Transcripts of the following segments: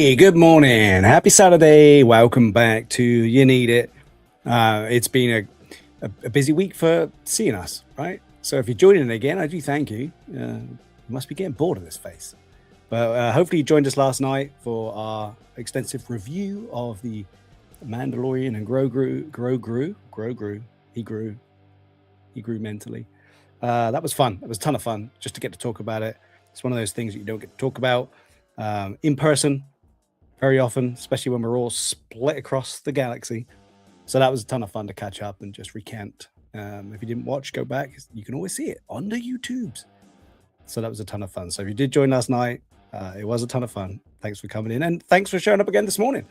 Hey, good morning. Happy Saturday. Welcome back to You Need It. It's been a busy week for seeing us, right? So if you're joining again, I do thank you. You must be getting bored of this face. But hopefully you joined us last night for our extensive review of the Mandalorian and Grogu. He grew mentally. That was fun. It was a ton of fun just to get to talk about it. It's one of those things that you don't get to talk about in person very often, especially when we're all split across the galaxy. So that was a ton of fun to catch up and just recant. If you didn't watch, go back. You can always see it on the YouTubes. So that was a ton of fun. So if you did join last night, it was a ton of fun. Thanks for coming in, and thanks for showing up again this morning.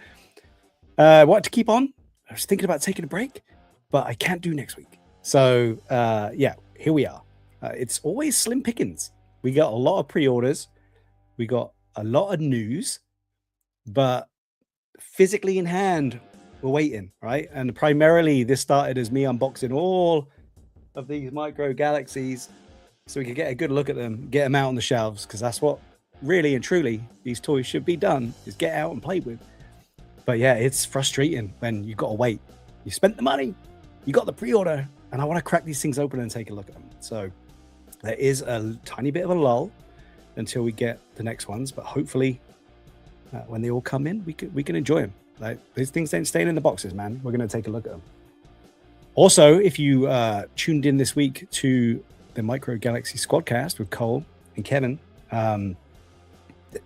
Wanted to keep on. I was thinking about taking a break, but I can't do next week. So yeah, here we are. It's always slim pickings. We got a lot of pre-orders. We got a lot of news, but physically in hand, we're waiting, right? And primarily this started as me unboxing all of these micro galaxies so we could get a good look at them, get them out on the shelves, because that's what really and truly these toys should be done, is get out and play with. But yeah, it's frustrating when you've got to wait. You spent the money, you got the pre-order, and I want to crack these things open and take a look at them. So there is a tiny bit of a lull until we get the next ones, but hopefully when they all come in, we can enjoy them. Like, these things ain't staying in the boxes, man. We're going to take a look at them. Also, if you tuned in this week to the Micro Galaxy Squadcast with Cole and Kevin,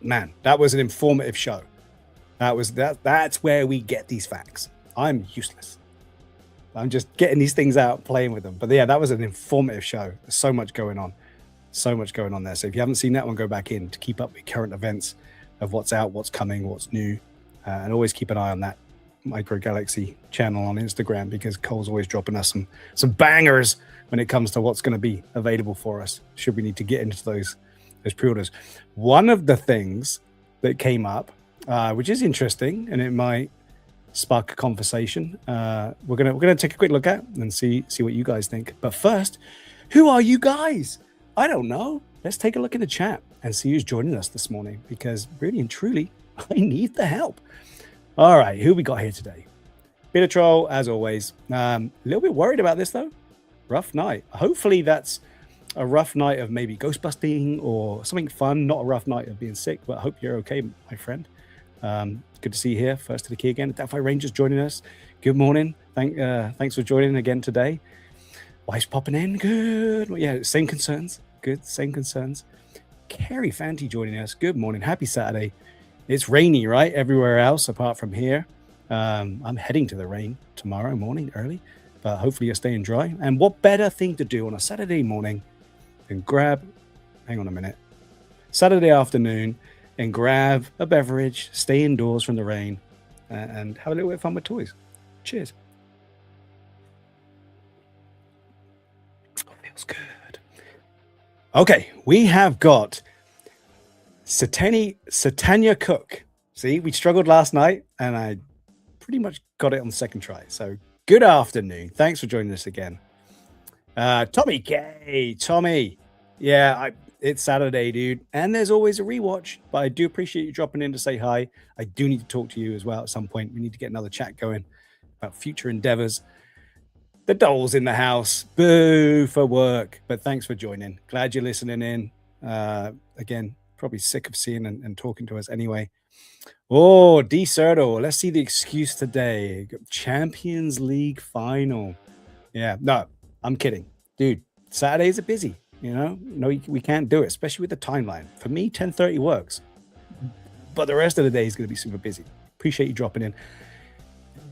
man, that was an informative show. That's where we get these facts. I'm useless. I'm just getting these things out, playing with them. But yeah, that was an informative show. There's so much going on. So much going on there. So if you haven't seen that one, go back in to keep up with current events of what's out, what's coming, what's new. And always keep an eye on that Micro Galaxy channel on Instagram, because Cole's always dropping us some bangers when it comes to what's going to be available for us, should we need to get into those pre-orders. One of the things that came up, which is interesting, and it might spark a conversation, we're gonna take a quick look at and see what you guys think. But first, who are you guys? I don't know. Let's take a look in the chat and see who's joining us this morning, because really and truly, I need the help. All right, who we got here today? Bit of troll, as always. A little bit worried about this, though. Rough night. Hopefully that's a rough night of maybe ghostbusting or something fun, not a rough night of being sick, but I hope you're okay, my friend. Good to see you here. First to the key again. Delphi Rangers joining us. Good morning. Thanks for joining again today. Wife's popping in. Good. Well, yeah, same concerns. Good, same concerns. Carrie Fanti joining us. Good morning. Happy Saturday. It's rainy, right? Everywhere else apart from here. I'm heading to the rain tomorrow morning early, but hopefully you're staying dry. And what better thing to do on a Saturday morning than hang on a minute, Saturday afternoon, and grab a beverage, stay indoors from the rain, and have a little bit of fun with toys. Cheers. Oh, feels good. Okay, we have got Satania Cook. See, we struggled last night, and I pretty much got it on the second try. So good afternoon. Thanks for joining us again. Tommy K. Tommy. Yeah, it's Saturday, dude. And there's always a rewatch, but I do appreciate you dropping in to say hi. I do need to talk to you as well at some point. We need to get another chat going about future endeavors. The doll's in the house. Boo for work. But thanks for joining. Glad you're listening in. Again, probably sick of seeing and talking to us anyway. Oh, D. Serto. Let's see the excuse today. Champions League final. Yeah, no, I'm kidding. Dude, Saturdays are busy. You know, no, we can't do it, especially with the timeline. For me, 10:30 works. But the rest of the day is going to be super busy. Appreciate you dropping in.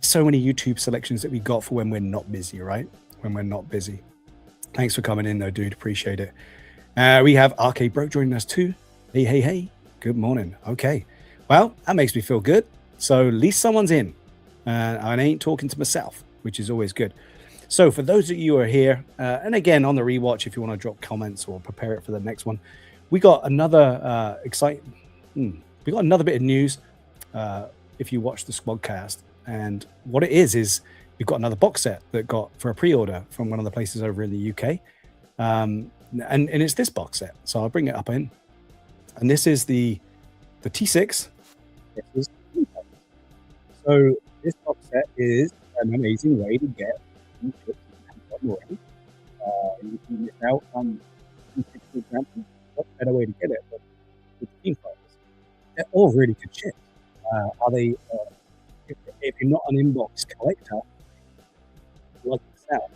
So many YouTube selections that we got for when we're not busy, right? When we're not busy. Thanks for coming in, though, dude. Appreciate it. We have Arcade Bro joining us, too. Hey. Good morning. Okay. Well, that makes me feel good. So at least someone's in. I ain't talking to myself, which is always good. So for those of you who are here, and again, on the rewatch, if you want to drop comments or prepare it for the next one, we got another we got another bit of news if you watch the Squadcast. And what it is we've got another box set that got for a pre-order from one of the places over in the UK. And it's this box set. So I'll bring it up in. And this is the T6 guesses. So this box set is an amazing way to get new ships and have already. If you miss out on ships, for example, what better way to get it than with team fighters? They're all really good ships. Are they? If you're not an inbox collector, like myself,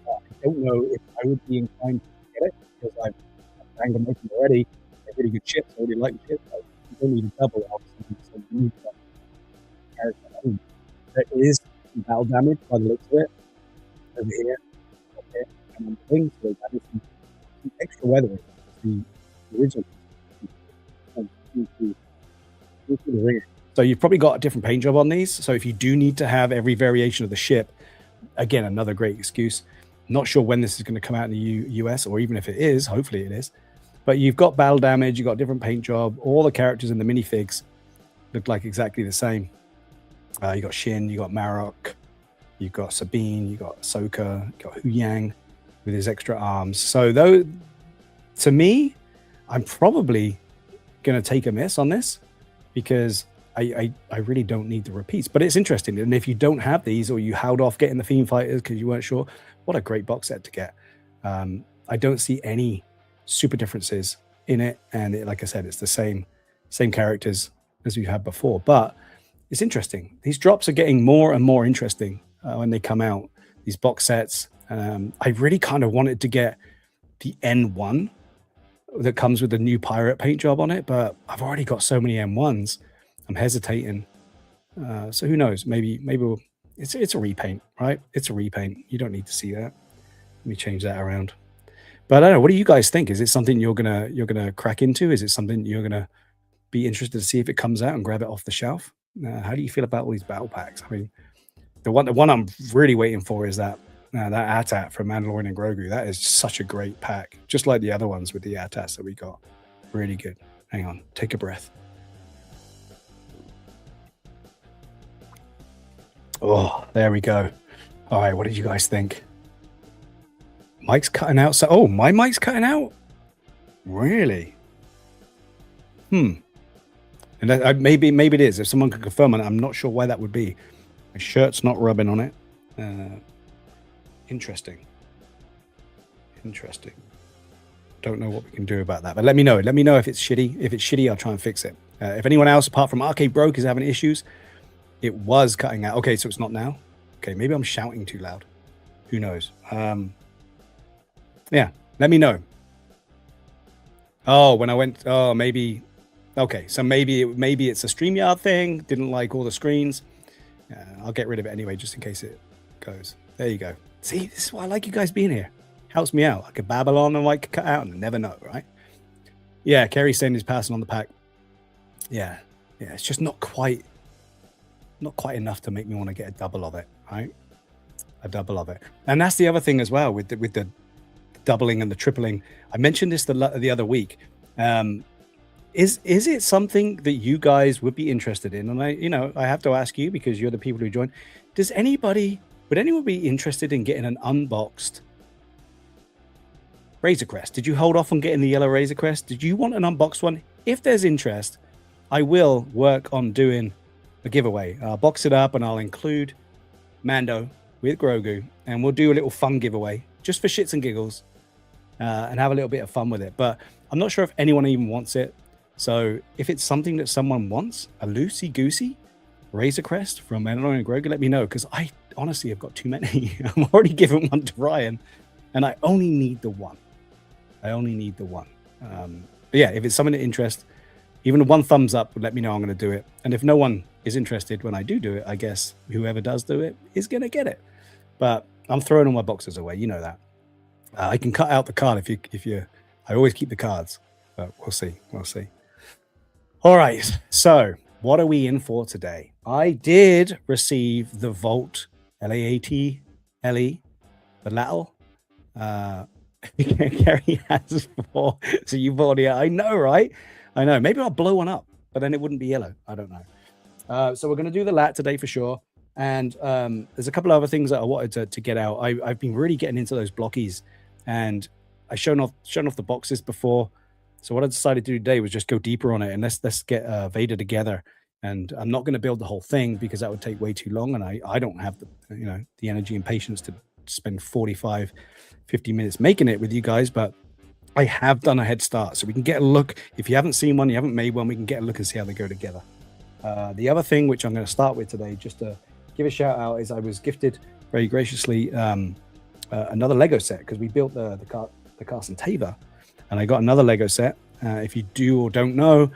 I don't know if I would be inclined to get it because I've banged them open already. They're really good ships. I really like the ships. You don't need a double, obviously, so you need that character. There is some battle damage by the looks of it over here, up here, and on the wings. So that is some extra weathering. The original. The ring. So you've probably got a different paint job on these. So if you do need to have every variation of the ship, again, another great excuse. Not sure when this is going to come out in the US, or even if it is, hopefully it is. But you've got battle damage, you've got different paint job. All the characters in the minifigs look like exactly the same. You got Shin, you got Marok, you got Sabine, you got Ahsoka, you got Hu Yang with his extra arms. So though, to me, I'm probably going to take a miss on this because I really don't need the repeats. But it's interesting. And if you don't have these, or you held off getting the theme fighters because you weren't sure, what a great box set to get. I don't see any super differences in it. And like I said, it's the same characters as we had before. But it's interesting. These drops are getting more and more interesting when they come out, these box sets. I really kind of wanted to get the N1 that comes with the new pirate paint job on it, but I've already got so many M1s. I'm hesitating. So who knows? Maybe we'll. It's a repaint, right? It's a repaint. You don't need to see that. Let me change that around. But I don't know. What do you guys think? Is it something you're gonna crack into? Is it something you're gonna be interested to see if it comes out and grab it off the shelf? How do you feel about all these battle packs? I mean, the one I'm really waiting for is that AT-AT from Mandalorian and Grogu. That is such a great pack, just like the other ones with the AT-ATs that we got. Really good. Hang on, take a breath. Oh, there we go. All right, what did you guys think? Mic's cutting out. So, oh, my mic's cutting out? Really? And maybe it is. If someone can confirm it, I'm not sure why that would be. My shirt's not rubbing on it. Interesting. Don't know what we can do about that, but let me know. Let me know if it's shitty. If it's shitty, I'll try and fix it. If anyone else apart from Arcade Broke is having issues, it was cutting out. Okay, so it's not now. Okay, maybe I'm shouting too loud. Who knows? Yeah, let me know. Oh, when I went, maybe. Okay, so maybe it's a StreamYard thing. Didn't like all the screens. I'll get rid of it anyway, just in case it goes. There you go. See, this is why I like you guys being here. Helps me out. I could babble on and like cut out and never know, right? Yeah, Kerry saying he's passing on the pack. Yeah, it's just not quite enough to make me want to get a double of it, right? A double of it. And that's the other thing as well with the doubling and the tripling. I mentioned this the other week. Is it something that you guys would be interested in? And I have to ask you because you're the people who join. Would anyone be interested in getting an unboxed Razor Crest? Did you hold off on getting the yellow Razor Crest? Did you want an unboxed one? If there's interest, I will work on doing a giveaway. I'll box it up and I'll include Mando with Grogu, and we'll do a little fun giveaway just for shits and giggles, and have a little bit of fun with it. But I'm not sure if anyone even wants it. So if it's something that someone wants, a loosey-goosey Razor Crest from Mandalorian and Grogu, let me know, because I honestly have got too many. I'm already giving one to Ryan, and I only need the one. But yeah, if it's something of interest, even one thumbs up would let me know I'm going to do it. And if no one is interested when I do it, I guess whoever does do it is going to get it. But I'm throwing all my boxes away. You know that. I can cut out the card if you. I always keep the cards, but we'll see. All right. So what are we in for today? I did receive the Vault LAAT LE, the Lateral. Gary has 4. So you've already. I know, right? I know. Maybe I'll blow one up, but then it wouldn't be yellow. I don't know. So we're going to do the LAAT today for sure. And there's a couple of other things that I wanted to get out. I've been really getting into those Blokees, and I've shown off the boxes before. So what I decided to do today was just go deeper on it, and let's get Vader together And I'm not going to build the whole thing because that would take way too long. And I don't have the energy and patience to spend 45, 50 minutes making it with you guys, but I have done a head start. So we can get a look. If you haven't seen one, you haven't made one, we can get a look and see how they go together. The other thing, which I'm going to start with today, just to give a shout out, is I was gifted very graciously another Lego set because we built the Carson Taver, and I got another Lego set. If you do or don't know,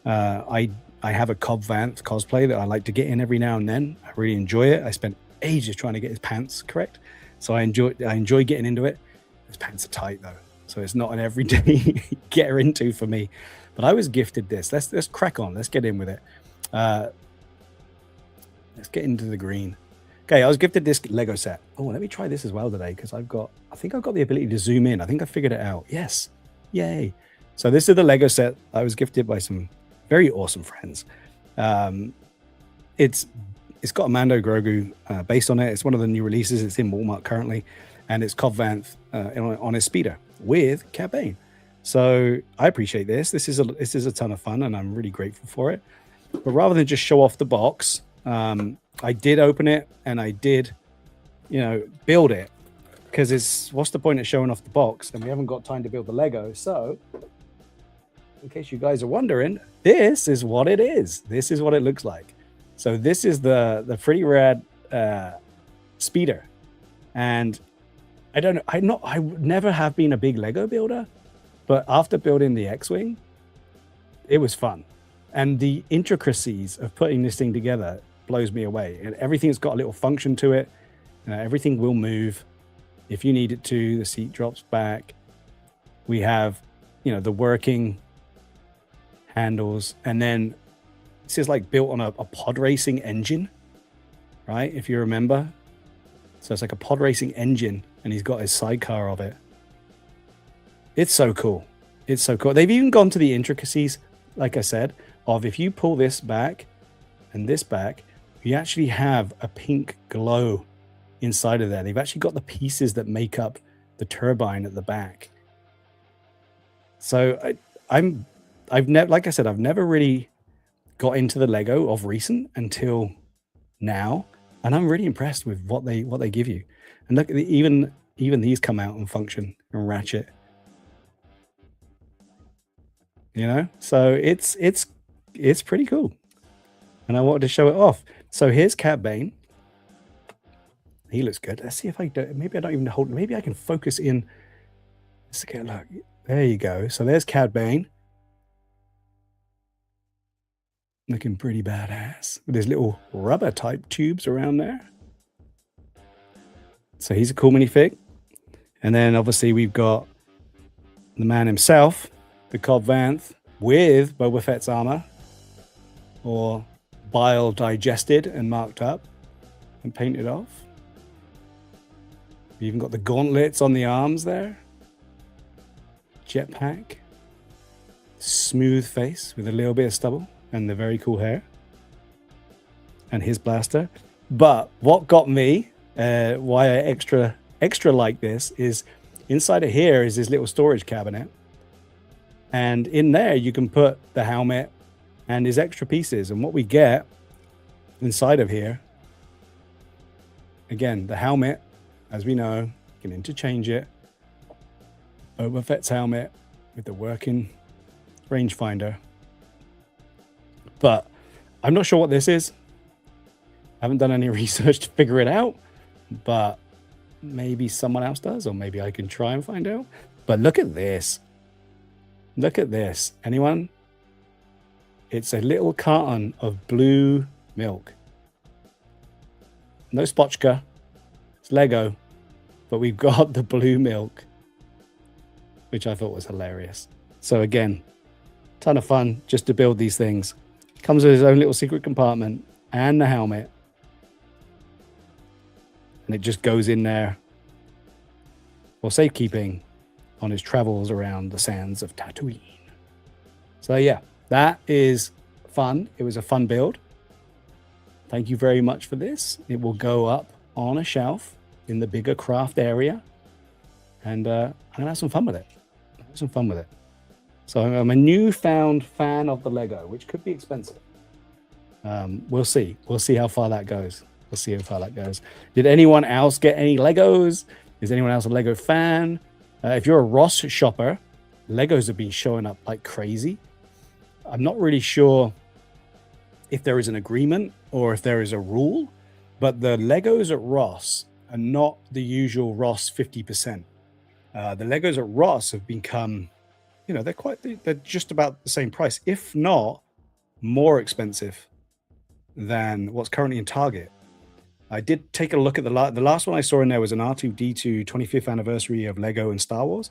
I have a Cobb Vanth cosplay that I like to get in every now and then. I really enjoy it. I spent ages trying to get his pants correct, so I enjoy getting into it. His pants are tight though, so it's not an everyday getter into for me. But I was gifted this. Let's crack on. Let's get in with it. Let's get into the green. Okay, I was gifted this Lego set. Oh, let me try this as well today because I think I've got the ability to zoom in. I think I figured it out. Yes, yay! So this is the Lego set I was gifted by some very awesome friends. It's got a Mando Grogu based on it. It's one of the new releases. It's in Walmart currently, and it's Cobb Vanth on his speeder with Cad Bane. So I appreciate this. This is a ton of fun, and I'm really grateful for it. But rather than just show off the box, I did open it and I did, build it, because what's the point of showing off the box and we haven't got time to build the Lego? So, in case you guys are wondering, this is what it is. This is what it looks like. So this is the pretty rad speeder, and I never have been a big Lego builder, but after building the X-Wing, it was fun. And the intricacies of putting this thing together blows me away. And everything's got a little function to it. Everything will move if you need it to. The seat drops back. We have, the working handles. And then this is like built on a pod racing engine, right? If you remember. So it's like a pod racing engine, and he's got his sidecar of it. It's so cool. It's so cool. They've even gone to the intricacies, like I said, of if you pull this back and this back, you actually have a pink glow inside of there. They've actually got the pieces that make up the turbine at the back. So I've never really got into the Lego of recent until now, and I'm really impressed with what they give you. And look, even these come out and function and ratchet. So it's pretty cool, and I wanted to show it off. So here's Cad Bane. He looks good. Let's see if maybe I don't even hold. Maybe I can focus in. Let's get a look. There you go. So there's Cad Bane, looking pretty badass with his little rubber type tubes around there. So he's a cool minifig. And then obviously we've got the man himself, the Cobb Vanth, with Boba Fett's armor, or bile digested and marked up and painted off. We've even got the gauntlets on the arms there. Jetpack. Smooth face with a little bit of stubble and the very cool hair. And his blaster. But what got me, why I extra like this, is inside of here is this little storage cabinet. And in there, you can put the helmet and his extra pieces. And what we get inside of here, again, the helmet, as we know, you can interchange it. Boba Fett's helmet with the working rangefinder. But I'm not sure what this is. I haven't done any research to figure it out. But maybe someone else does, or maybe I can try and find out. But look at this. Look at this. Anyone? It's a little carton of blue milk. No spotchka. It's Lego. But we've got the blue milk, which I thought was hilarious. So again, ton of fun just to build these things. Comes with his own little secret compartment and the helmet. And it just goes in there for safekeeping on his travels around the sands of Tatooine. So yeah, that is fun. It was a fun build. Thank you very much for this. It will go up on a shelf in the bigger craft area. And I'm going to have some fun with it. So I'm a newfound fan of the Lego, which could be expensive. We'll see. We'll see how far that goes. We'll see how far that goes. Did anyone else get any Legos? Is anyone else a Lego fan? If you're a Ross shopper, Legos have been showing up like crazy. I'm not really sure if there is an agreement or if there is a rule, but the Legos at Ross are not the usual Ross 50%. The Legos at Ross have become, they're just about the same price, if not more expensive than what's currently in Target. I did take a look at the last one I saw in there was an R2-D2 25th anniversary of Lego and Star Wars,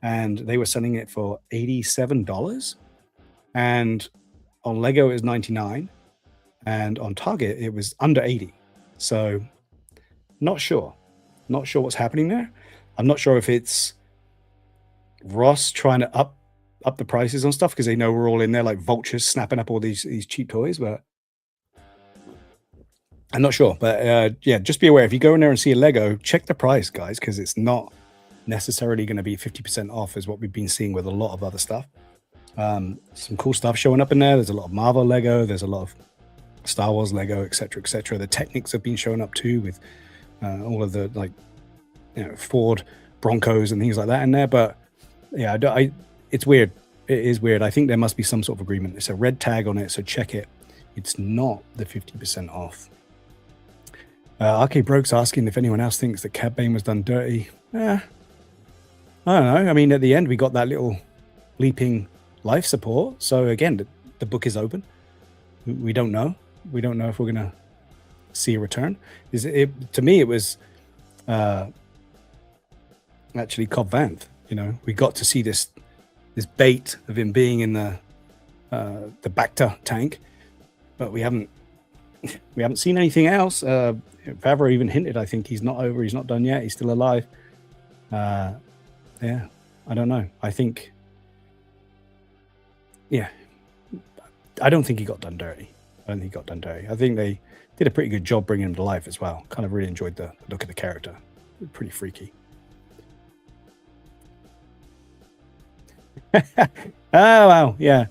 and they were selling it for $87, and on Lego it was $99, and on Target it was under $80. So not sure what's happening there. I'm not sure if it's Ross trying to up the prices on stuff because they know we're all in there like vultures snapping up all these cheap toys, but I'm not sure. But yeah, just be aware, if you go in there and see a Lego, check the price, guys, because it's not necessarily going to be 50% off as what we've been seeing with a lot of other stuff. Some cool stuff showing up in there. There's a lot of Marvel Lego, there's a lot of Star Wars Lego, etc., etc. The Technics have been showing up too, with all of the Ford Broncos and things like that in there. But yeah, it's weird. It is weird. I think there must be some sort of agreement. It's a red tag on it, so check it. It's not the 50% off. RK Broke's asking if anyone else thinks that Cad Bane was done dirty. I don't know. I mean, at the end, we got that little leaping life support. So again, the book is open. We don't know. We don't know if we're going to see a return. To me, it was actually Cobb Vanth. We got to see this bait of him being in the Bacta tank, but we haven't seen anything else. Vader even hinted, I think he's not over, he's not done yet, he's still alive. Yeah, I don't know. I think, I don't think he got done dirty. I think they did a pretty good job bringing him to life as well. Kind of really enjoyed the look of the character. Pretty freaky. Oh, wow, yeah.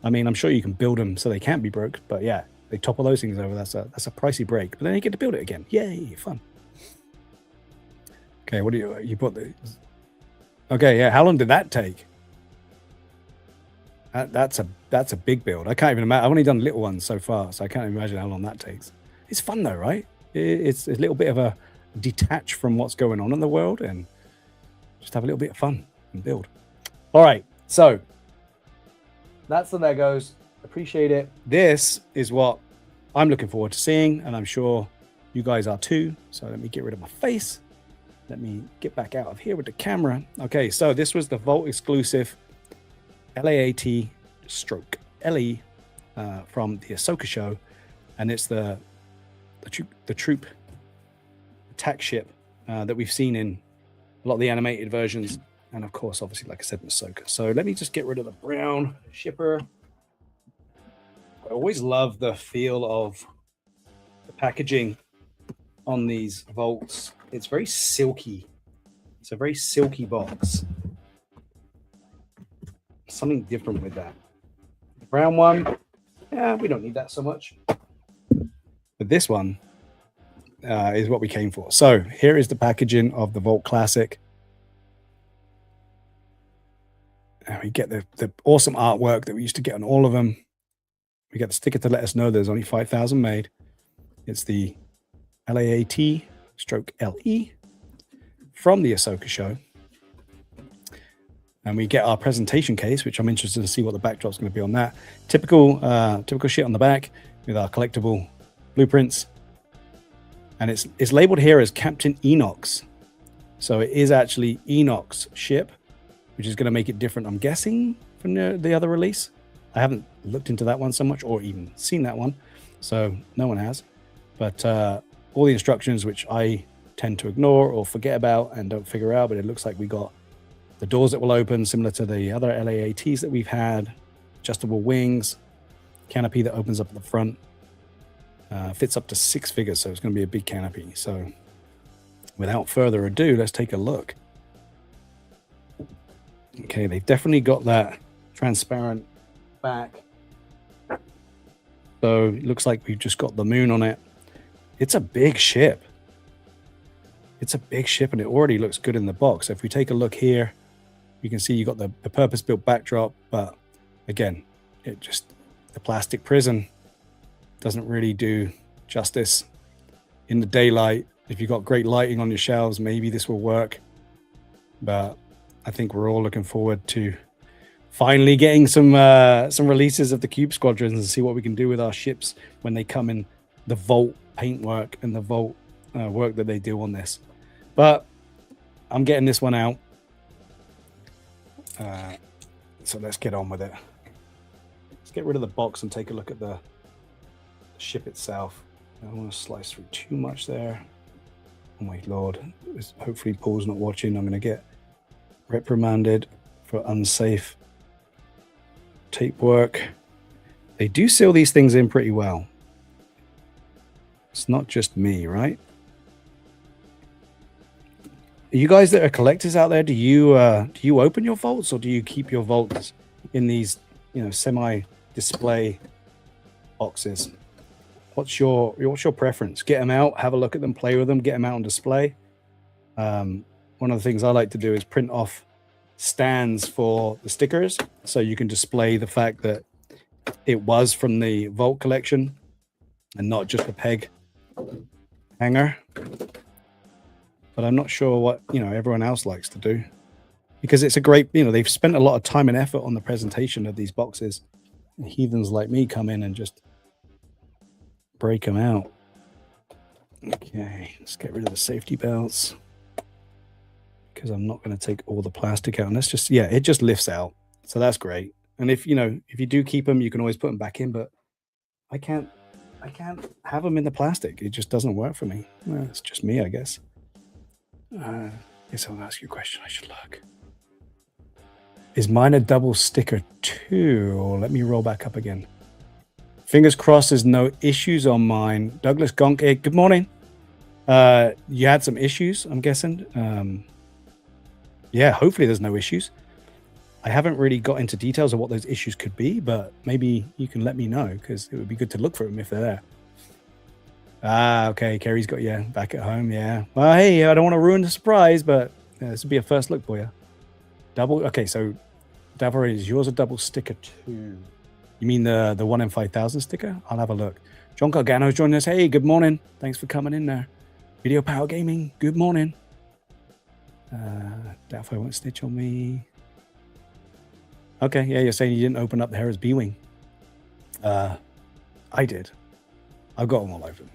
I mean, I'm sure you can build them so they can't be broke, but yeah, they topple those things over. That's a pricey break, but then you get to build it again. Yay, fun. Okay, what do you put the? Okay, yeah. How long did that take? That's a big build. I can't even imagine. I've only done little ones so far, so I can't imagine how long that takes. It's fun though, right? It's a little bit of a detach from what's going on in the world and just have a little bit of fun and build. All right, so that's the Legos. Appreciate it. This is what I'm looking forward to seeing, and I'm sure you guys are too. So let me get rid of my face. Let me get back out of here with the camera. Okay, so this was the Vault exclusive LAAT stroke LE from the Ahsoka show, and it's the troop attack ship that we've seen in a lot of the animated versions, and of course, obviously, like I said, in Ahsoka. So let me just get rid of the brown shipper. I always love the feel of the packaging on these Vaults. It's very silky. It's a very silky box. Something different with that. The brown one, yeah, we don't need that so much. But this one is what we came for. So here is the packaging of the Vault Classic. And we get the awesome artwork that we used to get on all of them. We get the sticker to let us know there's only 5,000 made. It's the LAAT stroke LE from the Ahsoka show. And we get our presentation case, which I'm interested to see what the backdrop's going to be on that. Typical shit on the back with our collectible blueprints. And it's labeled here as Captain Enoch's. So it is actually Enoch's ship, which is going to make it different, I'm guessing, from the other release. I haven't looked into that one so much or even seen that one. So no one has. But all the instructions, which I tend to ignore or forget about and don't figure out, but it looks like we got the doors that will open, similar to the other LAATs that we've had, adjustable wings, canopy that opens up at the front, fits up to 6 figures, so it's going to be a big canopy. So without further ado, let's take a look. Okay, they've definitely got that transparent back. So it looks like we've just got the moon on it. It's a big ship. It's a big ship, and it already looks good in the box. So if we take a look here, you can see you got the purpose-built backdrop, but again, the plastic prison doesn't really do justice in the daylight. If you've got great lighting on your shelves, maybe this will work. But I think we're all looking forward to finally getting some releases of the Cube Squadrons and see what we can do with our ships when they come in the Vault paintwork and the Vault work that they do on this. But I'm getting this one out. So let's get on with it. Let's get rid of the box and take a look at the ship itself. I don't want to slice through too much there. Oh my lord. Hopefully Paul's not watching. I'm going to get reprimanded for unsafe tape work. They do seal these things in pretty well. It's not just me, right? You guys that are collectors out there, do you open your vaults, or do you keep your vaults in these, semi-display boxes? What's your preference? Get them out, have a look at them, play with them, get them out on display. One of the things I like to do is print off stands for the stickers, so you can display the fact that it was from the Vault collection and not just a peg hanger. But I'm not sure what everyone else likes to do, because it's a great, they've spent a lot of time and effort on the presentation of these boxes. And heathens like me come in and just break them out. Okay, let's get rid of the safety belts, because I'm not going to take all the plastic out. And let's just, it just lifts out, so that's great. And if you do keep them, you can always put them back in. But I can't have them in the plastic. It just doesn't work for me. Well, it's just me, I guess. Guess I'll ask you a question. I should look. Is mine a double sticker too? Or let me roll back up again. Fingers crossed there's no issues on mine. Douglas Gonk, hey, good morning. You had some issues, I'm guessing. Yeah, hopefully there's no issues. I haven't really got into details of what those issues could be, but maybe you can let me know, because it would be good to look for them if they're there. Okay, Kerry's got you back at home, yeah. Well, hey, I don't want to ruin the surprise, but this would be a first look for you. Okay, so Davor, is yours a double sticker too? You mean the 1 in 5,000 sticker? I'll have a look. John Gargano's joining us. Hey, good morning. Thanks for coming in there. Video Power Gaming, good morning. Davor won't snitch on me. Okay, yeah, you're saying you didn't open up the Harris B-Wing. I did. I've got them all open.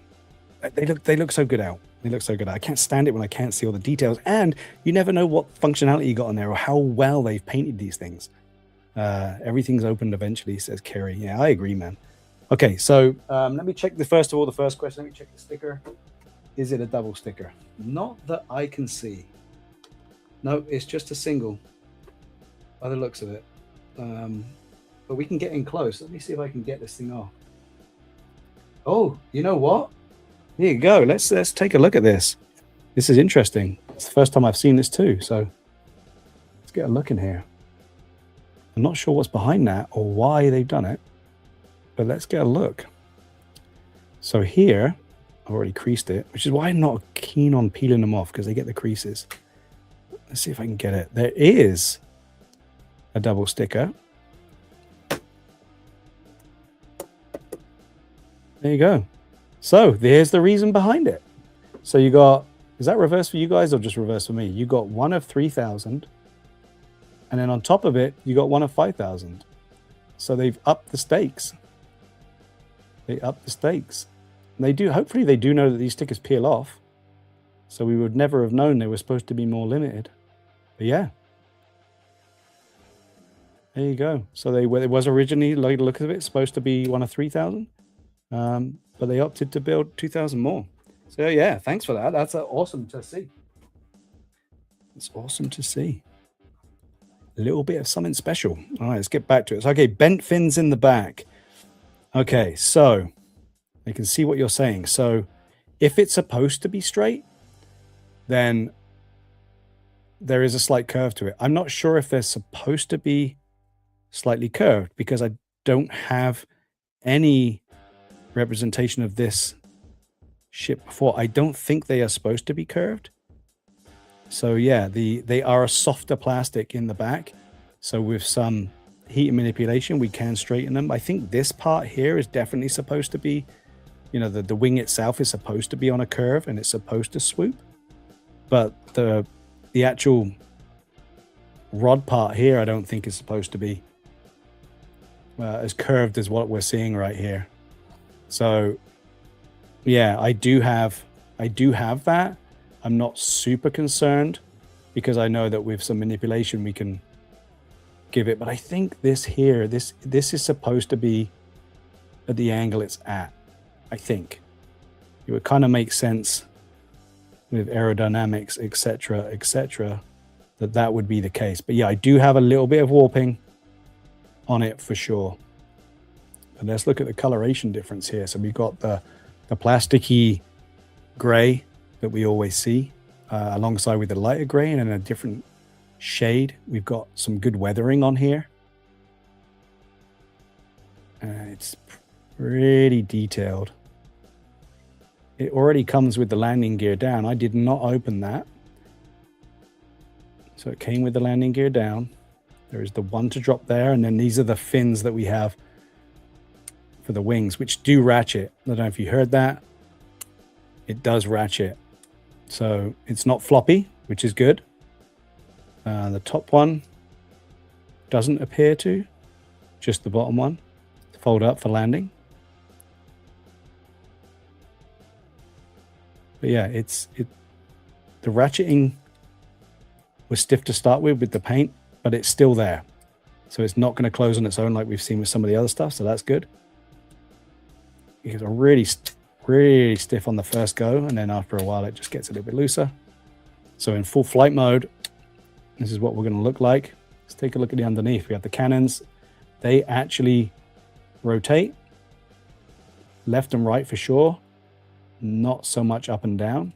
They look so good out. They look so good out. I can't stand it when I can't see all the details, and you never know what functionality you got on there or how well they've painted these things. Everything's opened eventually, says Kerry. Yeah, I agree, man. Okay, so let me check the first question. Let me check the sticker. Is it a double sticker? Not that I can see. No, it's just a single by the looks of it. But we can get in close. Let me see if I can get this thing off. Oh, you know what? Here you go. Let's take a look at this. This is interesting. It's the first time I've seen this too. So let's get a look in here. I'm not sure what's behind that or why they've done it, but let's get a look. So here, I've already creased it, which is why I'm not keen on peeling them off, because they get the creases. Let's see if I can get it. There is a double sticker. There you go. So there's the reason behind it. So you got, is that reverse for you guys or just reverse for me? You got 1 of 3,000. And then on top of it, you got 1 of 5,000. So they've upped the stakes. They upped the stakes. And they do, hopefully they do know that these stickers peel off. So we would never have known they were supposed to be more limited. But yeah. There you go. So it was originally, like the look of it, supposed to be 1 of 3,000. But they opted to build 2,000 more. So yeah, thanks for that. That's awesome to see. It's awesome to see. A little bit of something special. All right, let's get back to it. So, okay, bent fins in the back. Okay, so I can see what you're saying. So if it's supposed to be straight, then there is a slight curve to it. I'm not sure if they're supposed to be slightly curved, because I don't have any representation of this ship before. I don't think they are supposed to be curved. So yeah, they are a softer plastic in the back. So with some heat and manipulation, we can straighten them. I think this part here is definitely supposed to be, you know, the wing itself is supposed to be on a curve and it's supposed to swoop. But the actual rod part here, I don't think is supposed to be as curved as what we're seeing right here. So yeah, I do have that. I'm not super concerned because I know that with some manipulation we can give it, but I think this here, this is supposed to be at the angle it's at. I think it would kind of make sense with aerodynamics, etc., that would be the case. But yeah, I do have a little bit of warping on it for sure. And let's look at the coloration difference here. So we've got the plasticky gray that we always see alongside with the lighter gray, and in a different shade we've got some good weathering on here. It's pretty detailed. It already comes with the landing gear down. I did not open that, so it came with the landing gear down. There is the one to drop there, and then these are the fins that we have for the wings, which do ratchet. I don't know if you heard that. It does ratchet. So it's not floppy, which is good. The top one doesn't appear to, just the bottom one to fold up for landing. But yeah, the ratcheting was stiff to start with the paint, but it's still there. So it's not going to close on its own like we've seen with some of the other stuff. So that's good. Because I'm really stiff on the first go, and then after a while it just gets a little bit looser. So in full flight mode, this is what we're going to look like. Let's take a look at the underneath. We have the cannons. They actually rotate left and right for sure, not so much up and down.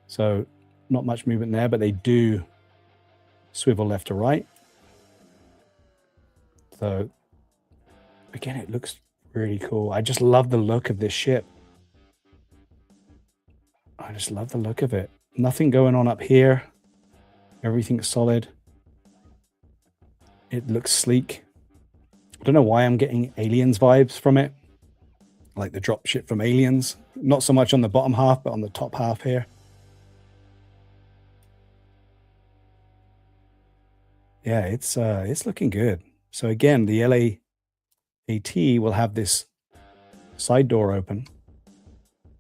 So not much movement there, but they do swivel left to right. So again, it looks really cool. I just love the look of this ship. I just love the look of it. Nothing going on up here. Everything's solid. It looks sleek. I don't know why I'm getting Aliens vibes from it. Like the drop ship from Aliens. Not so much on the bottom half, but on the top half here. Yeah, it's looking good. So again, the LAAT will have this side door open.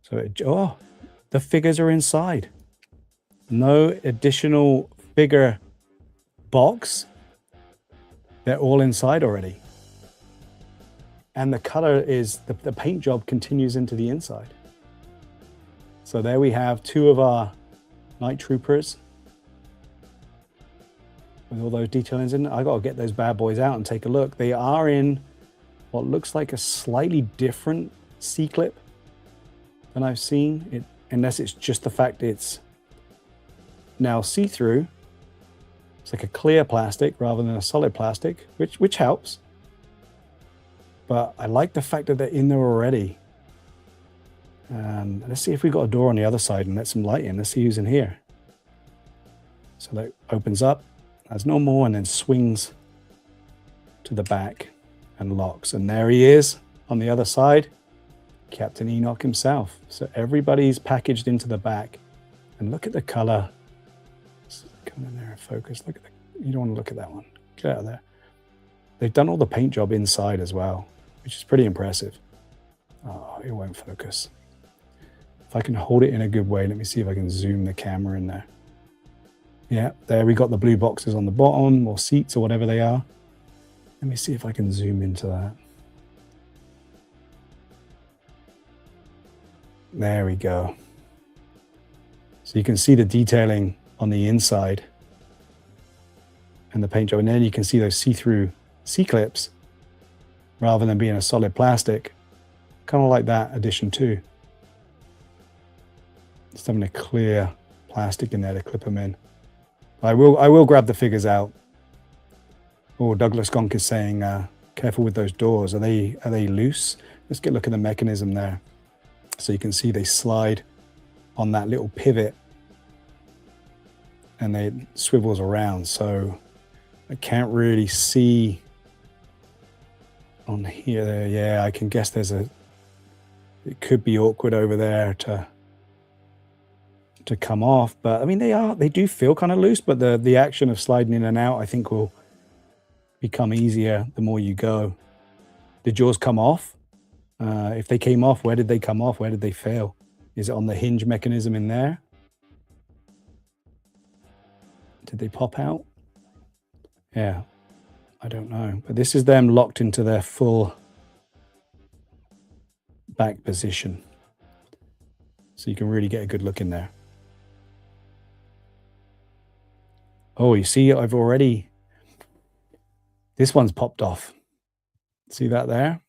So the figures are inside. No additional figure box. They're all inside already. And the color is, the paint job continues into the inside. So there we have two of our night troopers with all those detailings in it. I got to get those bad boys out and take a look. They are in what looks like a slightly different C-clip than I've seen, it, unless it's just the fact it's now see-through. It's like a clear plastic rather than a solid plastic, which helps. But I like the fact that they're in there already. Let's see if we've got a door on the other side and let some light in. Let's see who's in here. So that opens up as normal and then swings to the back and locks. And there he is on the other side, Captain Enoch himself. So everybody's packaged into the back. And look at the color. Let's come in there and focus. Look at you don't want to look at that one. Get out of there. They've done all the paint job inside as well, which is pretty impressive. Oh, it won't focus. If I can hold it in a good way, let me see if I can zoom the camera in there. Yeah, there we got the blue boxes on the bottom, or seats, or whatever they are. Let me see if I can zoom into that. There we go. So you can see the detailing on the inside and the paint job, and then you can see those see-through C-clips rather than being a solid plastic. Kind of like that addition too. Just having a clear plastic in there to clip them in. I will grab the figures out. Oh, Douglas Gonk is saying, careful with those doors. Are they loose? let's get a look at the mechanism there. So you can see they slide on that little pivot and it swivels around. So I can't really see on here. Yeah, I can guess there's it could be awkward over there to come off, but I mean they do feel kind of loose, but the action of sliding in and out I think will become easier the more you go. Did yours come off? If they came off, where did they come off? Where did they fail? Is it on the hinge mechanism in there? Did they pop out? Yeah, I don't know, but this is them locked into their full back position, so you can really get a good look in there. Oh, you see, I've already, this one's popped off. See that there?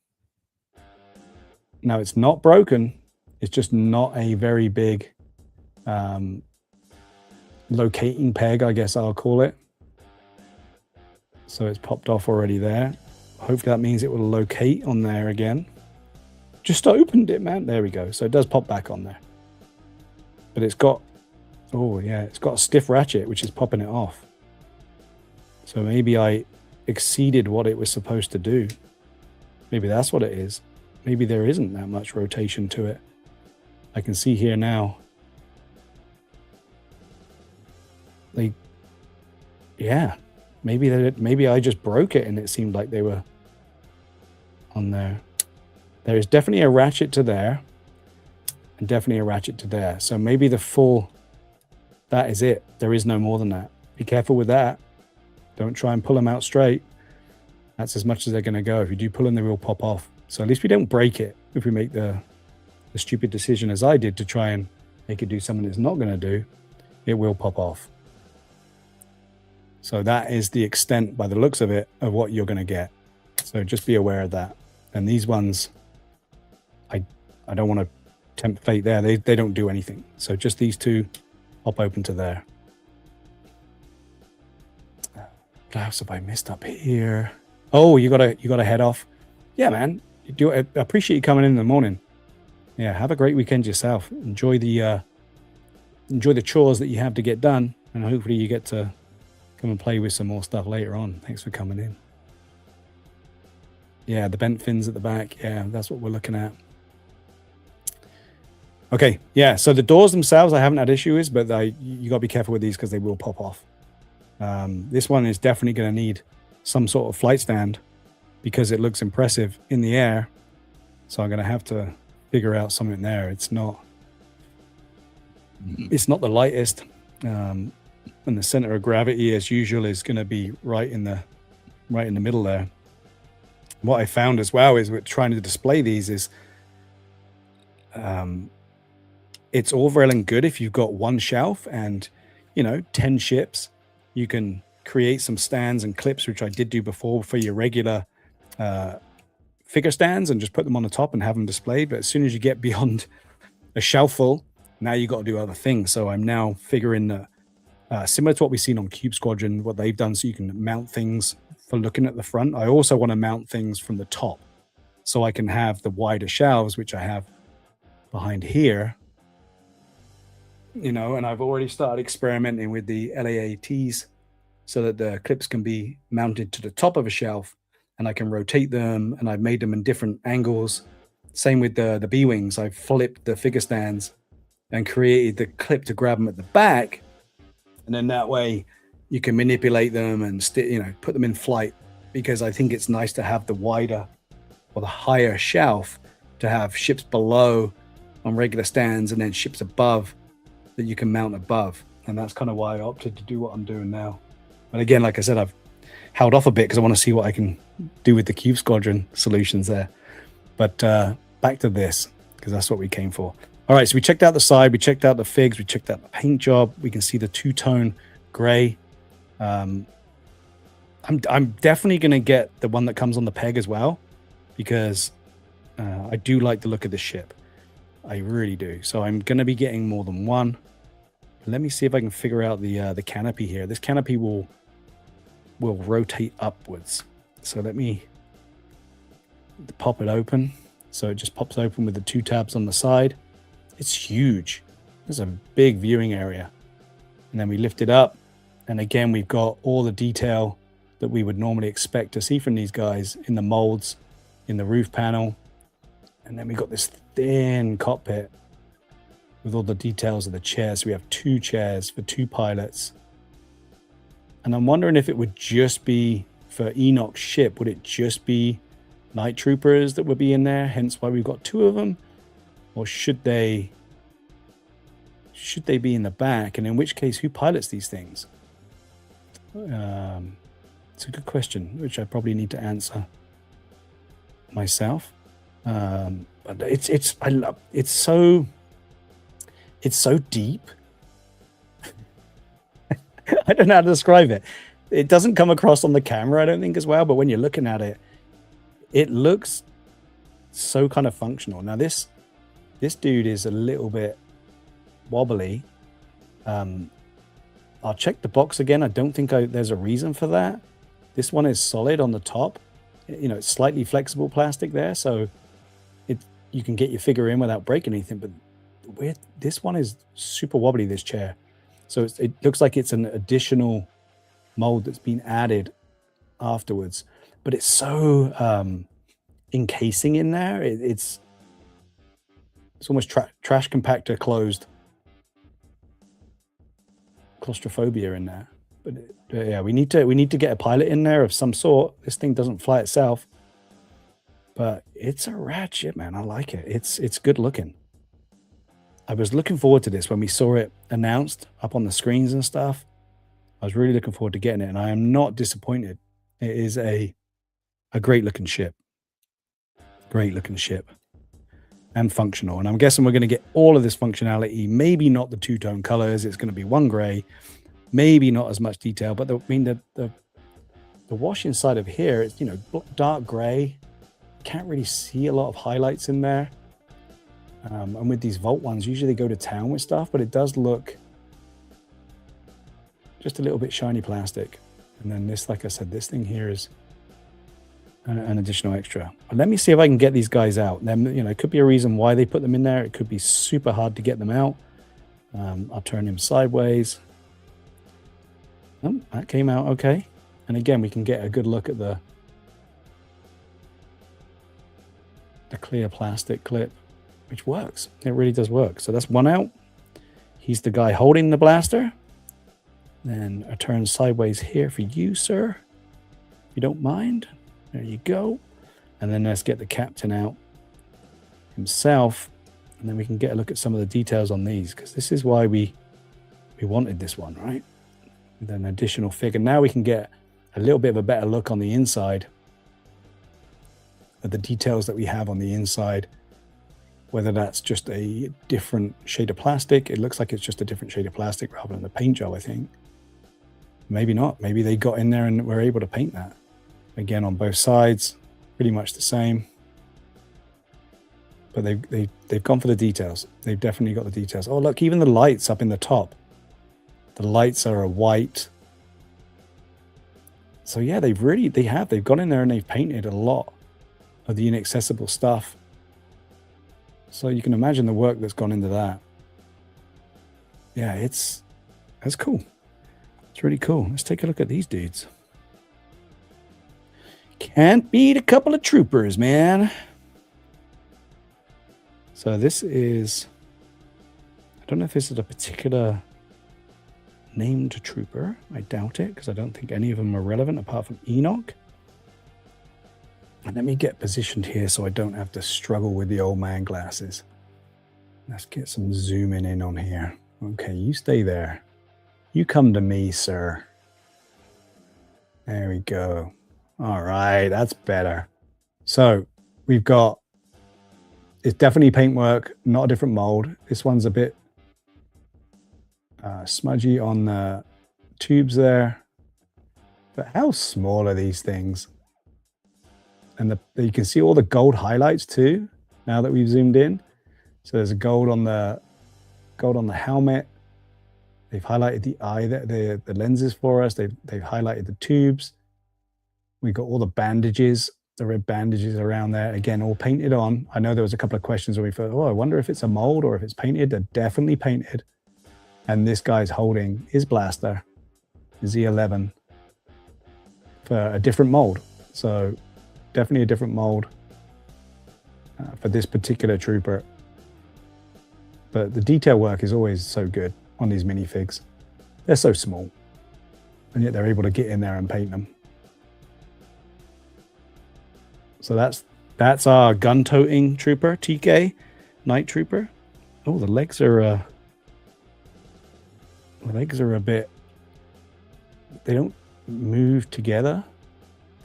Now it's not broken. It's just not a very big locating peg, I guess I'll call it. So it's popped off already there. Hopefully that means it will locate on there again. Just opened it, man. There we go. So it does pop back on there. But it's got, oh yeah, it's got a stiff ratchet, which is popping it off. So maybe I exceeded what it was supposed to do. Maybe that's what it is. Maybe there isn't that much rotation to it. I can see here now. Yeah, maybe I just broke it and it seemed like they were on there. There is definitely a ratchet to there and definitely a ratchet to there. So maybe the full, that is it. There is no more than that. Be careful with that. Don't try and pull them out straight. That's as much as they're going to go. If you do pull them, they will pop off. So at least we don't break it. If we make the stupid decision as I did to try and make it do something it's not going to do, it will pop off. So that is the extent, by the looks of it, of what you're going to get. So just be aware of that. And these ones, I don't want to tempt fate there. They don't do anything. So just these two pop open to there. What else have I missed up here? Oh, you gotta head off. Yeah, man. I appreciate you coming in the morning. Yeah, have a great weekend yourself. Enjoy the chores that you have to get done, and hopefully you get to come and play with some more stuff later on. Thanks for coming in. Yeah, the bent fins at the back. Yeah, that's what we're looking at. Okay, yeah, so the doors themselves I haven't had issue with, but you got to be careful with these because they will pop off. This one is definitely going to need some sort of flight stand because it looks impressive in the air. So I'm going to have to figure out something there. It's not the lightest. And the center of gravity, as usual, is going to be right in the middle there. What I found as well is with trying to display these is it's all well and good if you've got one shelf and 10 ships. You can create some stands and clips, which I did do before for your regular figure stands, and just put them on the top and have them displayed. But as soon as you get beyond a shelf full, now you got to do other things. So I'm now figuring that similar to what we've seen on Cube Squadron, what they've done, so you can mount things for looking at the front. I also want to mount things from the top, so I can have the wider shelves, which I have behind here. And I've already started experimenting with the LAATs so that the clips can be mounted to the top of a shelf and I can rotate them, and I've made them in different angles. Same with the B-Wings. I've flipped the figure stands and created the clip to grab them at the back. And then that way you can manipulate them and put them in flight, because I think it's nice to have the wider or the higher shelf to have ships below on regular stands and then ships above that you can mount above. And that's kind of why I opted to do what I'm doing now. But again, like I said, I've held off a bit because I want to see what I can do with the Cube Squadron solutions there. But back to this, because that's what we came for. All right, so we checked out the side, we checked out the figs, we checked out the paint job. We can see the two-tone gray. I'm definitely going to get the one that comes on the peg as well, because I do like the look of the ship. I really do. So I'm going to be getting more than one. Let me see if I can figure out the canopy here. This canopy will rotate upwards. So let me pop it open. So it just pops open with the 2 tabs on the side. It's huge. There's a big viewing area. And then we lift it up. And again, we've got all the detail that we would normally expect to see from these guys in the molds, in the roof panel. And then we got this thin cockpit with all the details of the chairs. So we have 2 chairs for 2 pilots. And I'm wondering if it would just be for Enoch's ship. Would it just be night troopers that would be in there? Hence why we've got 2 of them. Or should they be in the back? And in which case, who pilots these things? It's a good question, which I probably need to answer myself. But it's so deep. I don't know how to describe it. It doesn't come across on the camera, I don't think, as well. But when you're looking at it, it looks so kind of functional. Now this dude is a little bit wobbly. I'll check the box again. I don't think there's a reason for that. This one is solid on the top. You know, it's slightly flexible plastic there, so you can get your figure in without breaking anything. But this one is super wobbly, this chair. So it looks like it's an additional mold that's been added afterwards. But it's so encasing in there. It's almost trash compactor closed. Claustrophobia in there. But yeah, we need to get a pilot in there of some sort. This thing doesn't fly itself. But it's a rad ship, man. I like it. It's good looking. I was looking forward to this when we saw it announced up on the screens and stuff. I was really looking forward to getting it, and I am not disappointed. It is a great looking ship. Great looking ship. And functional. And I'm guessing we're going to get all of this functionality. Maybe not the 2-tone colors. It's going to be 1 gray. Maybe not as much detail. But the wash inside of here, it's, you know, dark gray. Can't really see a lot of highlights in there. And with these Volt ones, usually they go to town with stuff, but it does look just a little bit shiny plastic. And then this, like I said, this thing here is an additional extra. But let me see if I can get these guys out. Then, you know, it could be a reason why they put them in there. It could be super hard to get them out. I'll turn him sideways. Oh, that came out okay. And again, we can get a good look at the clear plastic clip, which works. It really does work. So that's one out. He's the guy holding the blaster. Then I turn sideways here for you, sir. If you don't mind. There you go. And then let's get the captain out himself. And then we can get a look at some of the details on these, because this is why we wanted this one, right? With an additional figure. Now we can get a little bit of a better look on the inside of the details that we have on the inside. Whether that's just a different shade of plastic. It looks like it's just a different shade of plastic rather than the paint job, I think. Maybe not. Maybe they got in there and were able to paint that. Again, on both sides, pretty much the same. But they've gone for the details. They've definitely got the details. Oh, look, even the lights up in the top. The lights are a white. So yeah, they've gone in there and they've painted a lot of the inaccessible stuff. So you can imagine the work that's gone into that. Yeah, that's cool. It's really cool. Let's take a look at these dudes. Can't beat a couple of troopers, man. So this is, I don't know if this is a particular named trooper. I doubt it, because I don't think any of them are relevant apart from Enoch. And let me get positioned here so I don't have to struggle with the old man glasses. Let's get some zooming in on here. Okay, you stay there. You come to me, sir. There we go. All right, that's better. So we've got, it's definitely paintwork, not a different mold. This one's a bit smudgy on the tubes there. But how small are these things? And you can see all the gold highlights too, now that we've zoomed in. So there's a gold on the helmet. They've highlighted the eye, the lenses for us. They've highlighted the tubes. We've got all the bandages The red bandages around there, again, all painted on. I know there was a couple of questions where we thought, oh, I wonder if it's a mold or if it's painted. They're definitely painted. And this guy's holding his blaster, Z11, for a different mold. So definitely a different mold for this particular trooper. But the detail work is always so good on these minifigs. They're so small, and yet they're able to get in there and paint them. So that's our gun-toting trooper, TK, night trooper. Oh, the legs are a bit, they don't move together.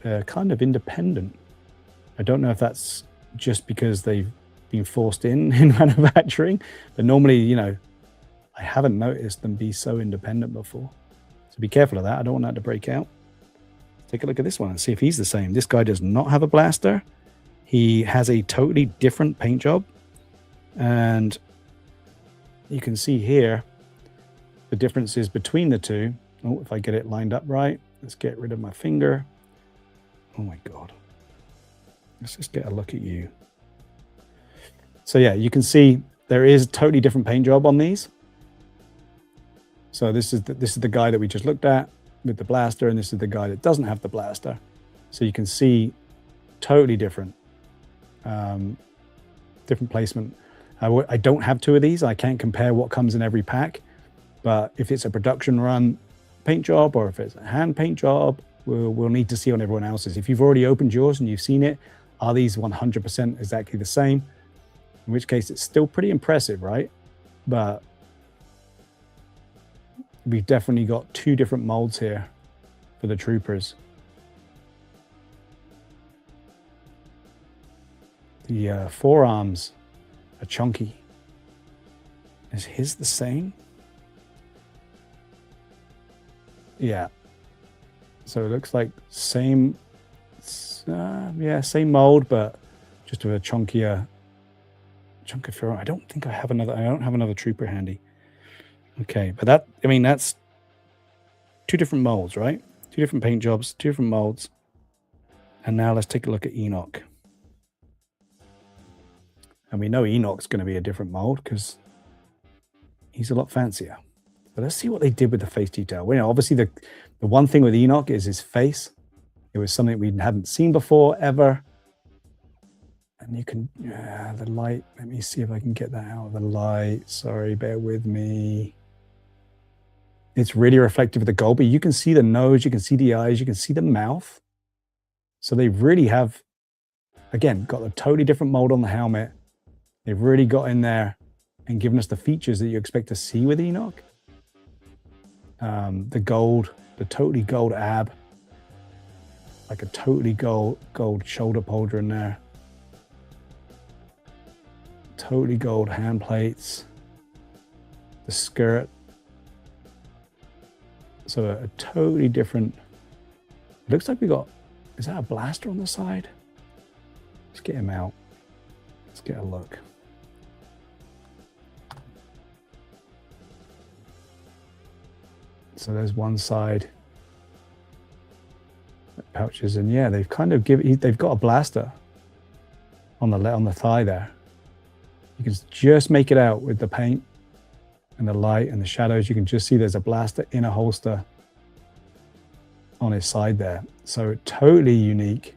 They're kind of independent. I don't know if that's just because they've been forced in manufacturing, but normally, you know, I haven't noticed them be so independent before. So be careful of that. I don't want that to break out. Take a look at this one and see if he's the same. This guy does not have a blaster. He has a totally different paint job. And you can see here the differences between the two. Oh, if I get it lined up right, let's get rid of my finger. Oh my God. Let's just get a look at you. So yeah, you can see there is a totally different paint job on these. So this is the guy that we just looked at with the blaster, and this is the guy that doesn't have the blaster. So you can see totally different, different placement. I don't have two of these. I can't compare what comes in every pack, but if it's a production run paint job or if it's a hand paint job, we'll need to see on everyone else's. If you've already opened yours and you've seen it, are these 100% exactly the same? In which case it's still pretty impressive, right? But we've definitely got two different molds here for the troopers. The forearms are chunky. Is his the same? Yeah. So it looks like same, same mold, but just with a chunkier forearm. I don't have another trooper handy. Okay, but that's two different molds, right? Two different paint jobs, two different molds. And now let's take a look at Enoch. And we know Enoch's going to be a different mold because he's a lot fancier. But let's see what they did with the face detail. Well, you know, obviously the one thing with Enoch is his face. It was something we hadn't seen before, ever. And you can, the light, let me see if I can get that out of the light. Sorry, bear with me. It's really reflective of the gold, but you can see the nose, you can see the eyes, you can see the mouth. So they really have, again, got a totally different mold on the helmet. They've really got in there and given us the features that you expect to see with Enoch. The gold, the totally gold ab, like a totally gold shoulder pauldron there. Totally gold hand plates. The skirt. So a totally different, looks like we got, is that a blaster on the side? Let's get him out. Let's get a look. So there's one side. Pouches, and yeah, they've kind of they've got a blaster on the thigh there. You can just make it out with the paint and the light and the shadows. You can just see there's a blaster in a holster on his side there. So totally unique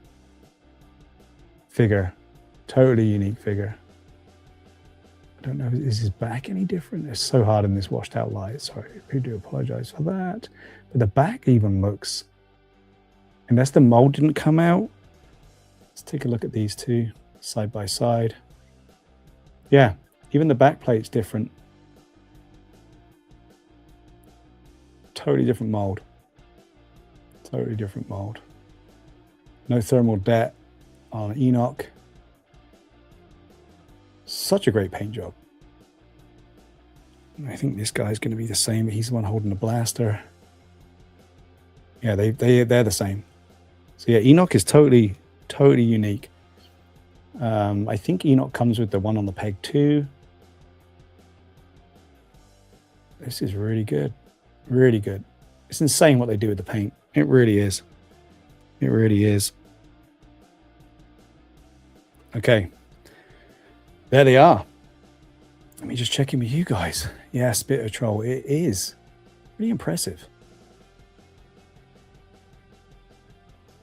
figure. Totally unique figure. I don't know, is his back any different? It's so hard in this washed out light. Sorry, I do apologize for that. But the back even looks, unless the mold didn't come out. Let's take a look at these two side by side. Yeah, even the back plate's different. Totally different mold. Totally different mold. No thermal debt on Enoch. Such a great paint job. I think this guy's going to be the same. He's the one holding the blaster. Yeah, they're the same. So yeah, Enoch is totally unique. I think Enoch comes with the one on the peg too. This is really good. Really good. It's insane what they do with the paint. It really is. It really is. Okay. There they are. Let me just check in with you guys. Yeah, Spitter Troll. It is pretty impressive.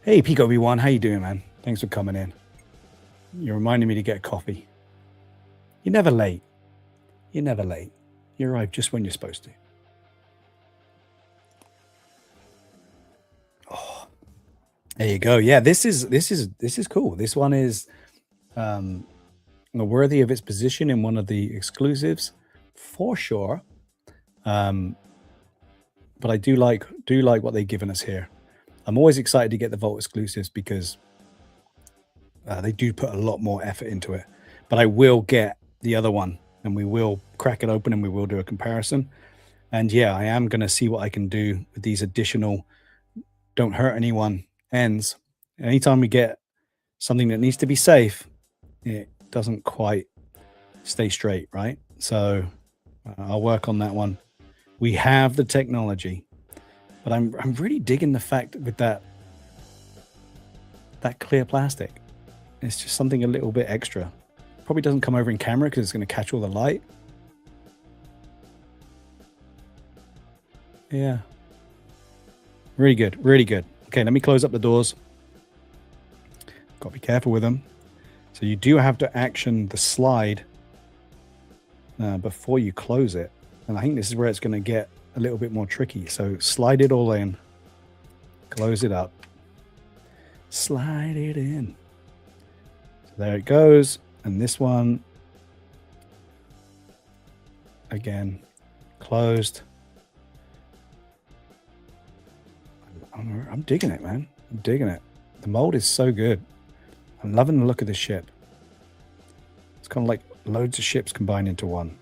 Hey, Peak Obi-Wan. How you doing, man? Thanks for coming in. You're reminding me to get coffee. You're never late. You're never late. You arrive just when you're supposed to. Oh, there you go. Yeah, this is cool. This one is worthy of its position in one of the exclusives for sure. But I do like what they've given us here. I'm always excited to get the Vault exclusives because they do put a lot more effort into it. But I will get the other one, and we will crack it open, and we will do a comparison. And yeah, I am going to see what I can do with these additional don't hurt anyone ends. Anytime we get something that needs to be safe, it doesn't quite stay straight, right? So I'll work on that one. We have the technology. But I'm really digging the fact with that clear plastic. It's just something a little bit extra. Probably doesn't come over in camera because it's going to catch all the light. Yeah. Really good. Really good. Okay, let me close up the doors. Got to be careful with them. So you do have to action the slide before you close it. And I think this is where it's going to get a little bit more tricky. So slide it all in, close it up, slide it in. So there it goes. And this one again closed. I'm digging it, man. I'm digging it. The mold is so good. I'm loving the look of this ship. It's kind of like loads of ships combined into one.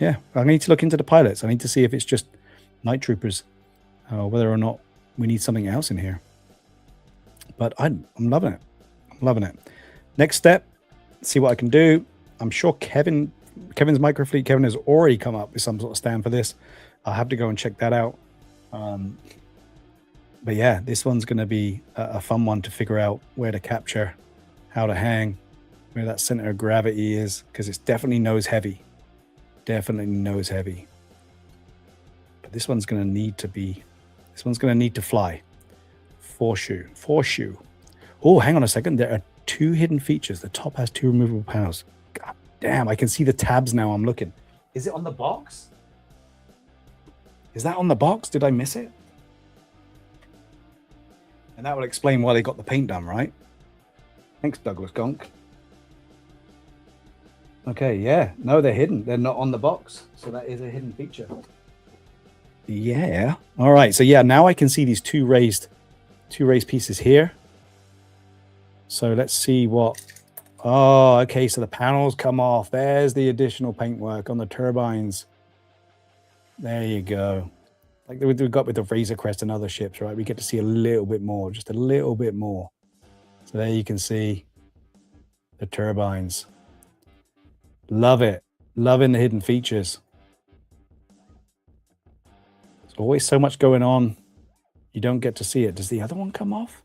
Yeah, I need to look into the pilots. I need to see if it's just night troopers, whether or not we need something else in here. But I'm loving it. I'm loving it. Next step, see what I can do. I'm sure Kevin's Microfleet, Kevin has already come up with some sort of stand for this. I'll have to go and check that out. But yeah, this one's going to be a fun one to figure out where to capture, how to hang, where that center of gravity is, because it's definitely nose heavy. Definitely nose heavy. But this one's going to need to fly. For sure. Oh, hang on a second. There are 2 hidden features. The top has 2 removable panels. God damn, I can see the tabs now. I'm looking. Is it on the box? Is that on the box? Did I miss it? And that will explain why they got the paint done, right? Thanks, Douglas Gonk. Okay, yeah. No, they're hidden. They're not on the box. So that is a hidden feature. Yeah. All right. So yeah, now I can see these two raised pieces here. So let's see what... Oh, okay. So the panels come off. There's the additional paintwork on the turbines. There you go. Like we've got with the Razor Crest and other ships, right? We get to see a little bit more, just a little bit more. So there you can see the turbines. Love it. Loving the hidden features. There's always so much going on. You don't get to see it. Does the other one come off?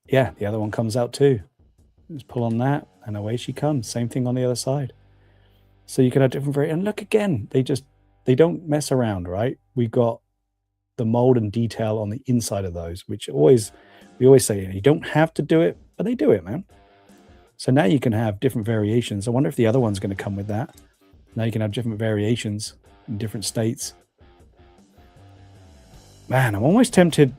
Yeah, the other one comes out too. Just pull on that and away she comes. Same thing on the other side. So you can have different variants. And look again, they don't mess around, right? We got the mold and detail on the inside of those, which we always say, you don't have to do it, but they do it, man. So now you can have different variations. I wonder if the other one's going to come with that. Now you can have different variations in different states. Man, I'm almost tempted,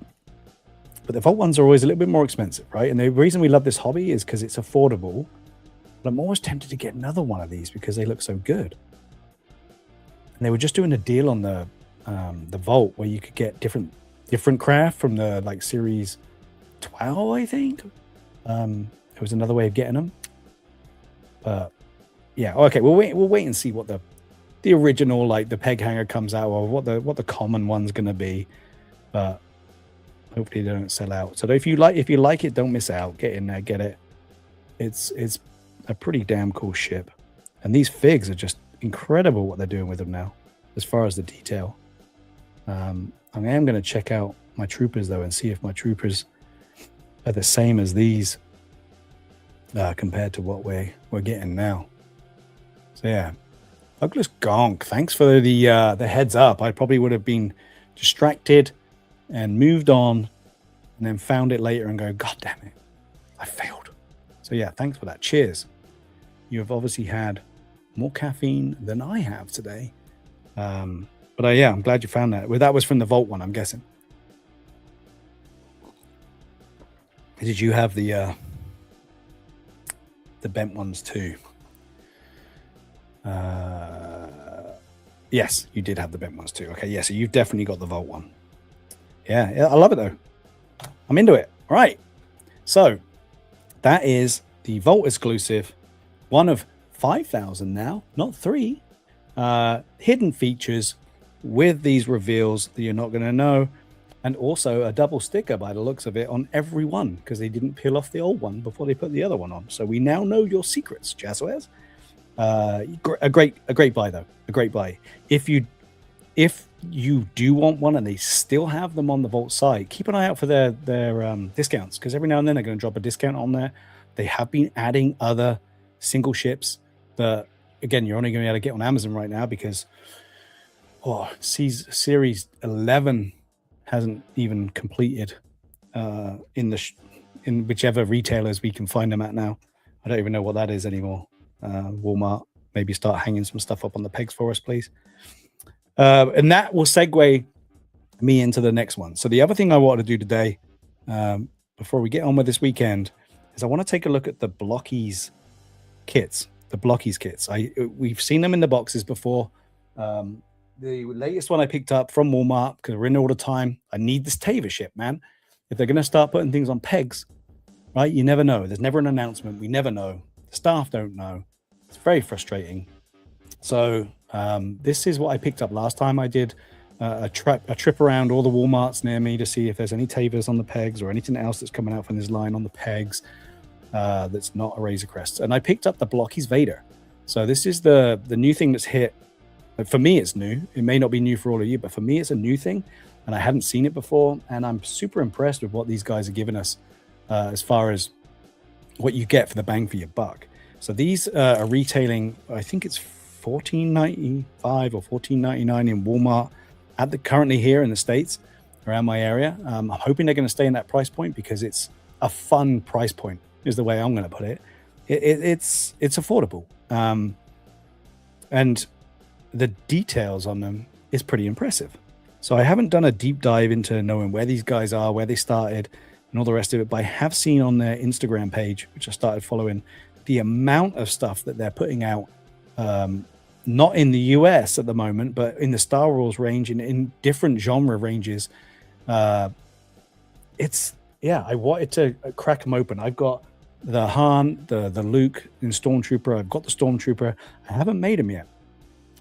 but the Vault ones are always a little bit more expensive, right? And the reason we love this hobby is because it's affordable. But I'm always tempted to get another one of these because they look so good. And they were just doing a deal on the Vault where you could get different craft from the like series 12, I think. It was another way of getting them. But yeah, okay, we'll wait and see what the original, like the peg hanger comes out, or what the common one's gonna be. But hopefully they don't sell out. So if you like it, don't miss out. Get in there, get it. It's a pretty damn cool ship. And these figs are just incredible what they're doing with them now, as far as the detail. I am going to check out my troopers though and see if my troopers are the same as these compared to what we're getting now. So yeah, Douglas Gonk, thanks for the heads up. I probably would have been distracted and moved on, and then found it later and go, God damn it, I failed. So yeah, thanks for that. Cheers. You have obviously had more caffeine than I have today. But yeah, I'm glad you found that. Well, that was from the Vault one, I'm guessing. Did you have the bent ones too? Yes, you did have the bent ones too. Okay, yeah, so you've definitely got the Vault one. Yeah, I love it though. I'm into it. All right. So that is the Vault exclusive, one of 5,000 now, not 3 hidden features with these reveals that you're not going to know, and also a double sticker by the looks of it on every one, because they didn't peel off the old one before they put the other one on. So we now know your secrets, Jazwares. A great buy though, a great buy. If you do want one and they still have them on the Vault site, keep an eye out for their discounts, because every now and then they're going to drop a discount on there. They have been adding other single ships that, again, you're only going to be able to get on Amazon right now because Series 11 hasn't even completed in whichever retailers we can find them at now. I don't even know what that is anymore. Walmart, maybe start hanging some stuff up on the pegs for us, please. And that will segue me into the next one. So the other thing I wanted to do today, before we get on with this weekend, is I want to take a look at the Blokees kits. The Blokees kits. We've seen them in the boxes before. The latest one I picked up from Walmart, because we're in all the time. I need this Taver ship, man. If they're going to start putting things on pegs, right? You never know. There's never an announcement. We never know. The staff don't know. It's very frustrating. So this is what I picked up last time. I did a trip around all the Walmarts near me to see if there's any Tavers on the pegs or anything else that's coming out from this line on the pegs that's not a Razor Crest. And I picked up the Blokees Vader. So this is the new thing that's hit. For me, it's new. It may not be new for all of you, but for me, it's a new thing. And I hadn't seen it before. And I'm super impressed with what these guys are giving us as far as what you get for the bang for your buck. So these are retailing, I think it's $14.95 or $14.99 in Walmart currently here in the States around my area. I'm hoping they're going to stay in that price point because it's a fun price point is the way I'm going to put it. It's affordable. And the details on them is pretty impressive. So I haven't done a deep dive into knowing where these guys are, where they started and all the rest of it, but I have seen on their Instagram page, which I started following, the amount of stuff that they're putting out, not in the US at the moment, but in the Star Wars range, in different genre ranges. I wanted to crack them open. I've got the Han, the Luke in Stormtrooper. I've got the Stormtrooper. I haven't made them yet.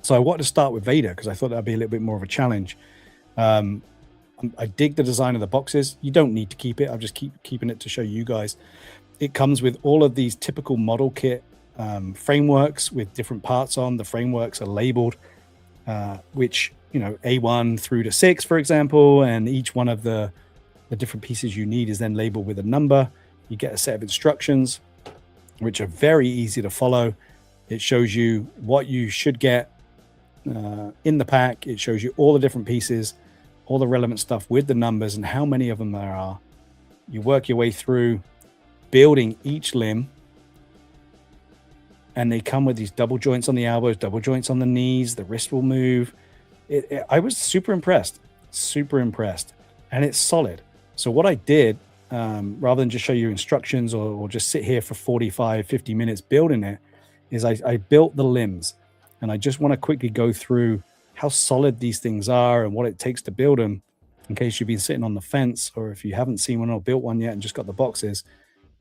So I wanted to start with Vader because I thought that'd be a little bit more of a challenge. I dig the design of the boxes. You don't need to keep it. I'll just keeping it to show you guys. It comes with all of these typical model kit frameworks with different parts on. The frameworks are labeled, which, A1 through to 6, for example, and each one of the different pieces you need is then labeled with a number. You get a set of instructions, which are very easy to follow. It shows you what you should get in the pack. It shows you all the different pieces, all the relevant stuff with the numbers and how many of them there are. You work your way through building each limb, and they come with these double joints on the elbows, double joints on the knees. The wrist will move. I was super impressed, and it's solid. So what I did, rather than just show you instructions or just sit here for 45, 50 minutes building it, is I built the limbs. And I just want to quickly go through how solid these things are and what it takes to build them, in case you've been sitting on the fence or if you haven't seen one or built one yet and just got the boxes,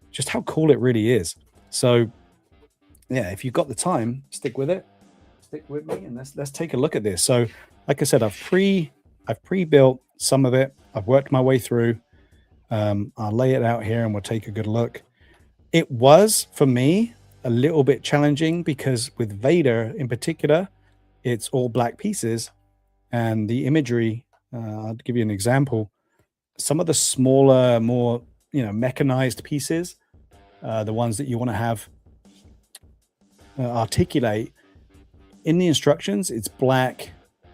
just how cool it really is. So yeah, if you've got the time, stick with it. Stick with me and let's take a look at this. So like I said, I've pre-built some of it. I've worked my way through. I'll lay it out here and we'll take a good look. It was, for me, a little bit challenging because with Vader in particular, it's all black pieces, and the imagery, I'll give you an example. Some of the smaller, more mechanized pieces, the ones that you want to have articulate, in the instructions, it's black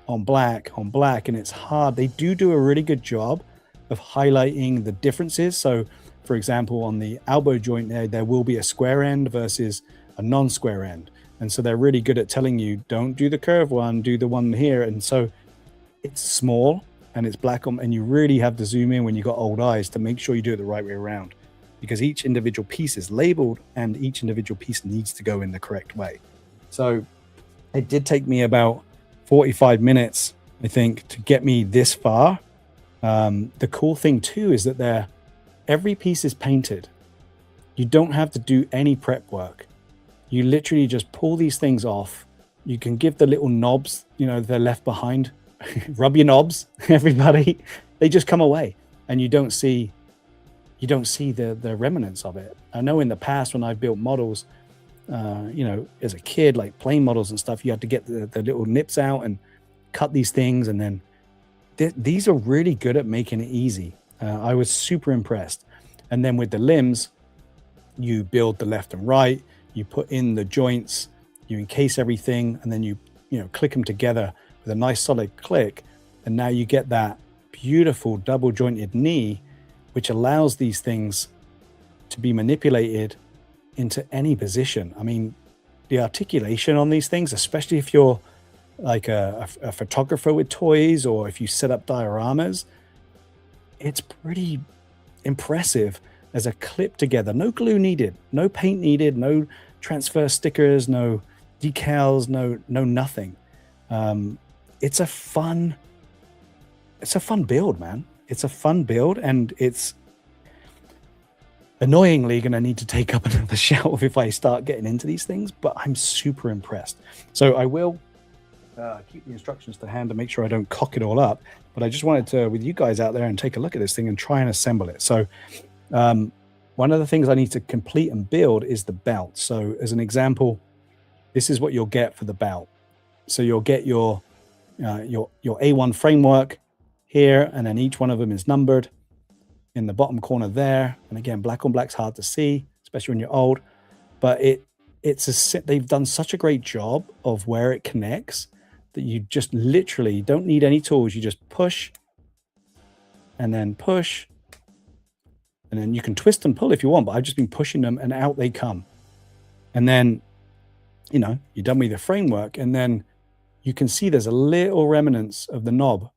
on black on black, and it's hard. They do a really good job of highlighting the differences. So, for example, on the elbow joint there will be a square end versus a non-square end. And so they're really good at telling you, don't do the curved one, do the one here. And so it's small and it's black on, and you really have to zoom in when you've got old eyes to make sure you do it the right way around, because each individual piece is labeled and each individual piece needs to go in the correct way. So it did take me about 45 minutes, I think, to get me this far. The cool thing too is that every piece is painted. You don't have to do any prep work. You literally just pull these things off. You can give the little knobs, they're left behind. Rub your knobs, everybody. They just come away, and you don't see the remnants of it. I know in the past when I've built models, as a kid, like plane models and stuff, you had to get the little nips out and cut these things. And then these are really good at making it easy. I was super impressed. And then with the limbs, you build the left and right, you put in the joints, you encase everything, and then you click them together with a nice solid click. And now you get that beautiful double jointed knee, which allows these things to be manipulated into any position. I mean, the articulation on these things, especially if you're like a photographer with toys, or if you set up dioramas, it's pretty impressive as a clip together. No glue needed, no paint needed, no transfer stickers, no decals, no nothing. It's a fun build, man. It's a fun build, and it's annoyingly going to need to take up another shelf if I start getting into these things, but I'm super impressed. So I will keep the instructions to hand to make sure I don't cock it all up, but I just wanted to, with you guys out there, and take a look at this thing and try and assemble it. So one of the things I need to complete and build is the belt. So as an example, this is what you'll get for the belt. So you'll get your A1 framework here, and then each one of them is numbered in the bottom corner there. And again, black on black's hard to see, especially when you're old, but they've done such a great job of where it connects that you just literally don't need any tools. You just push and then push, and then you can twist and pull if you want, but I've just been pushing them and out they come. And then, you're done with the framework, and then you can see there's a little remnants of the knob,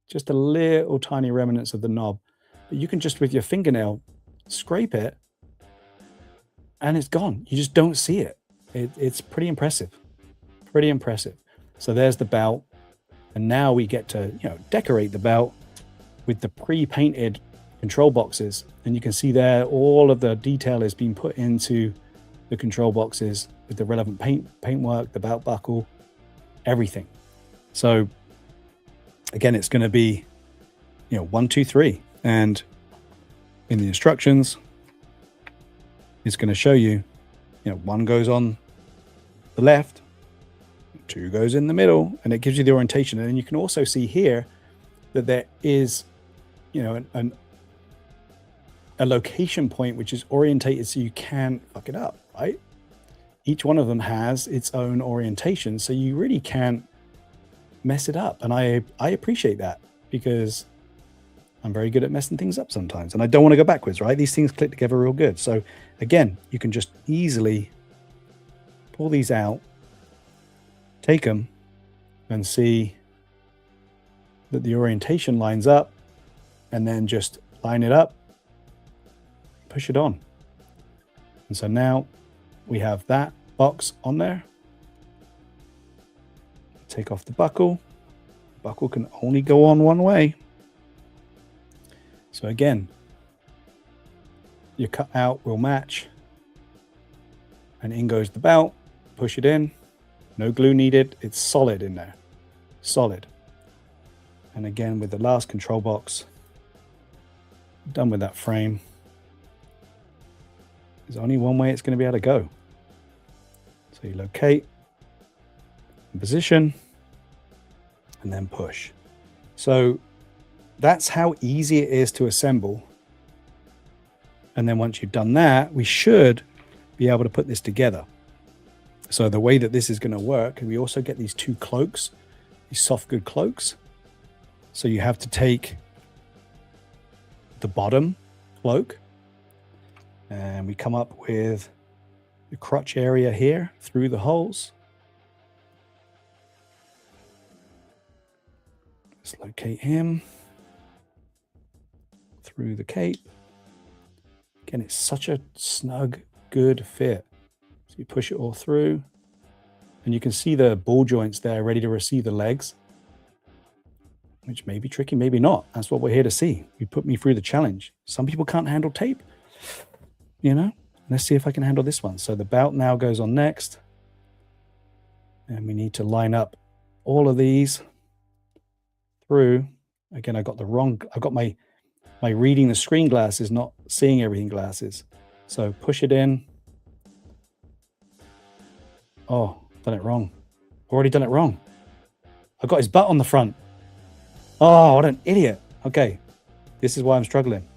just a little tiny remnants of the knob. But you can just, with your fingernail, scrape it, and it's gone. You just don't see it. It's pretty impressive. Pretty impressive. So there's the belt. And now we get to, decorate the belt with the pre-painted control boxes. And you can see there, all of the detail is being put into the control boxes with the relevant paintwork, the belt buckle, everything. So again, it's going to be, 1, 2, 3. And in the instructions, it's going to show you, 1 goes on the left, 2 goes in the middle, and it gives you the orientation. And then you can also see here that there is, a location point which is orientated so you can't fuck it up, right? Each one of them has its own orientation, so you really can't mess it up. And I appreciate that, because I'm very good at messing things up sometimes, and I don't want to go backwards, right? These things click together real good. So again, you can just easily pull these out, take them, and see that the orientation lines up, and then just line it up, push it on. And so now we have that box on there. Take off the buckle. The buckle can only go on one way. So again, your cutout will match, and in goes the belt. Push it in, no glue needed. It's solid in there, solid. And again, with the last control box, done with that frame. There's only one way it's going to be able to go. So you locate, position, and then push. So that's how easy it is to assemble And then once you've done that, we should be able to put this together. So the way that this is going to work, we also get these 2 cloaks, these soft good cloaks. So you have to take the bottom cloak, and we come up with the crotch area here through the holes. Let's locate him through the cape. Again, it's such a snug, good fit. So you push it all through, and you can see the ball joints there ready to receive the legs, which may be tricky, maybe not. That's what we're here to see. You put me through the challenge. Some people can't handle tape, you know. Let's see if I can handle this one. So the belt now goes on next, and we need to line up all of these through. Again, I got my reading the screen glasses, not seeing everything glasses. So push it in. Oh, done it wrong. Already done it wrong. I got his butt on the front. Oh, what an idiot. Okay, this is why I'm struggling.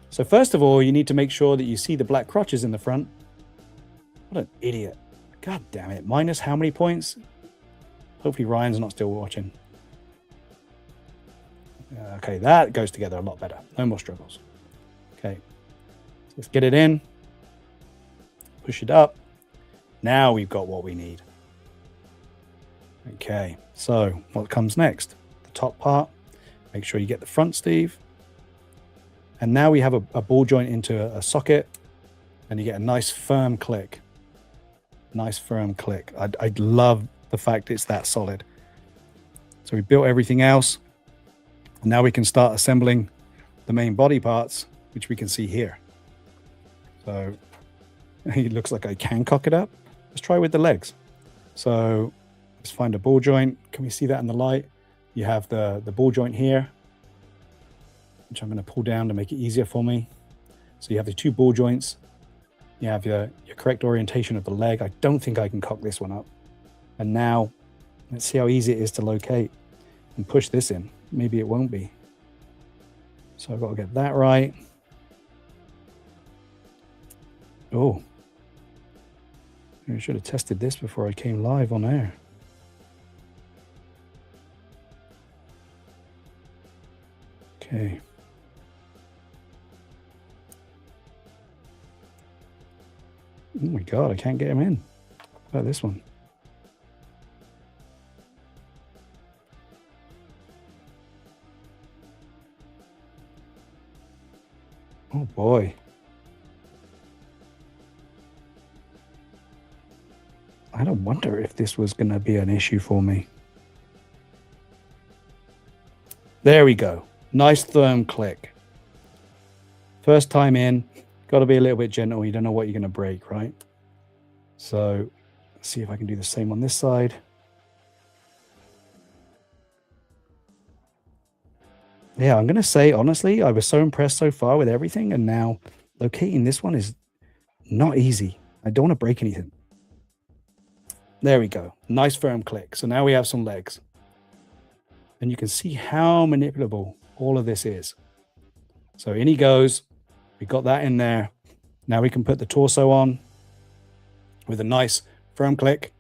So first of all, you need to make sure that you see the black crotches in the front. What an idiot. God damn it. Minus how many points? Hopefully Ryan's not still watching. Okay, that goes together a lot better. No more struggles. Okay, so let's get it in. Push it up. Now we've got what we need. Okay, so what comes next? The top part. Make sure you get the front sleeve. And now we have a ball joint into a socket, and you get a nice firm click. Nice firm click. I love the fact it's that solid. So we built everything else. And now we can start assembling the main body parts, which we can see here. So it looks like I can cock it up. Let's try with the legs. So let's find a ball joint. Can we see that in the light? You have the ball joint here, which I'm going to pull down to make it easier for me. So you have the 2 ball joints. You have your correct orientation of the leg. I don't think I can cock this one up. And now let's see how easy it is to locate and push this in. Maybe it won't be. So I've got to get that right. Oh, I should have tested this before I came live on air. Okay. Oh my God, I can't get him in. How about this one? Oh boy. I don't wonder if this was going to be an issue for me. There we go. Nice firm click. First time in, got to be a little bit gentle. You don't know what you're going to break, right? So let's see if I can do the same on this side. Yeah, I'm going to say, honestly, I was so impressed so far with everything. And now locating this one is not easy. I don't want to break anything. There we go. Nice firm click. So now we have some legs. And you can see how manipulable all of this is. So in he goes. We got that in there. Now we can put the torso on with a nice firm click.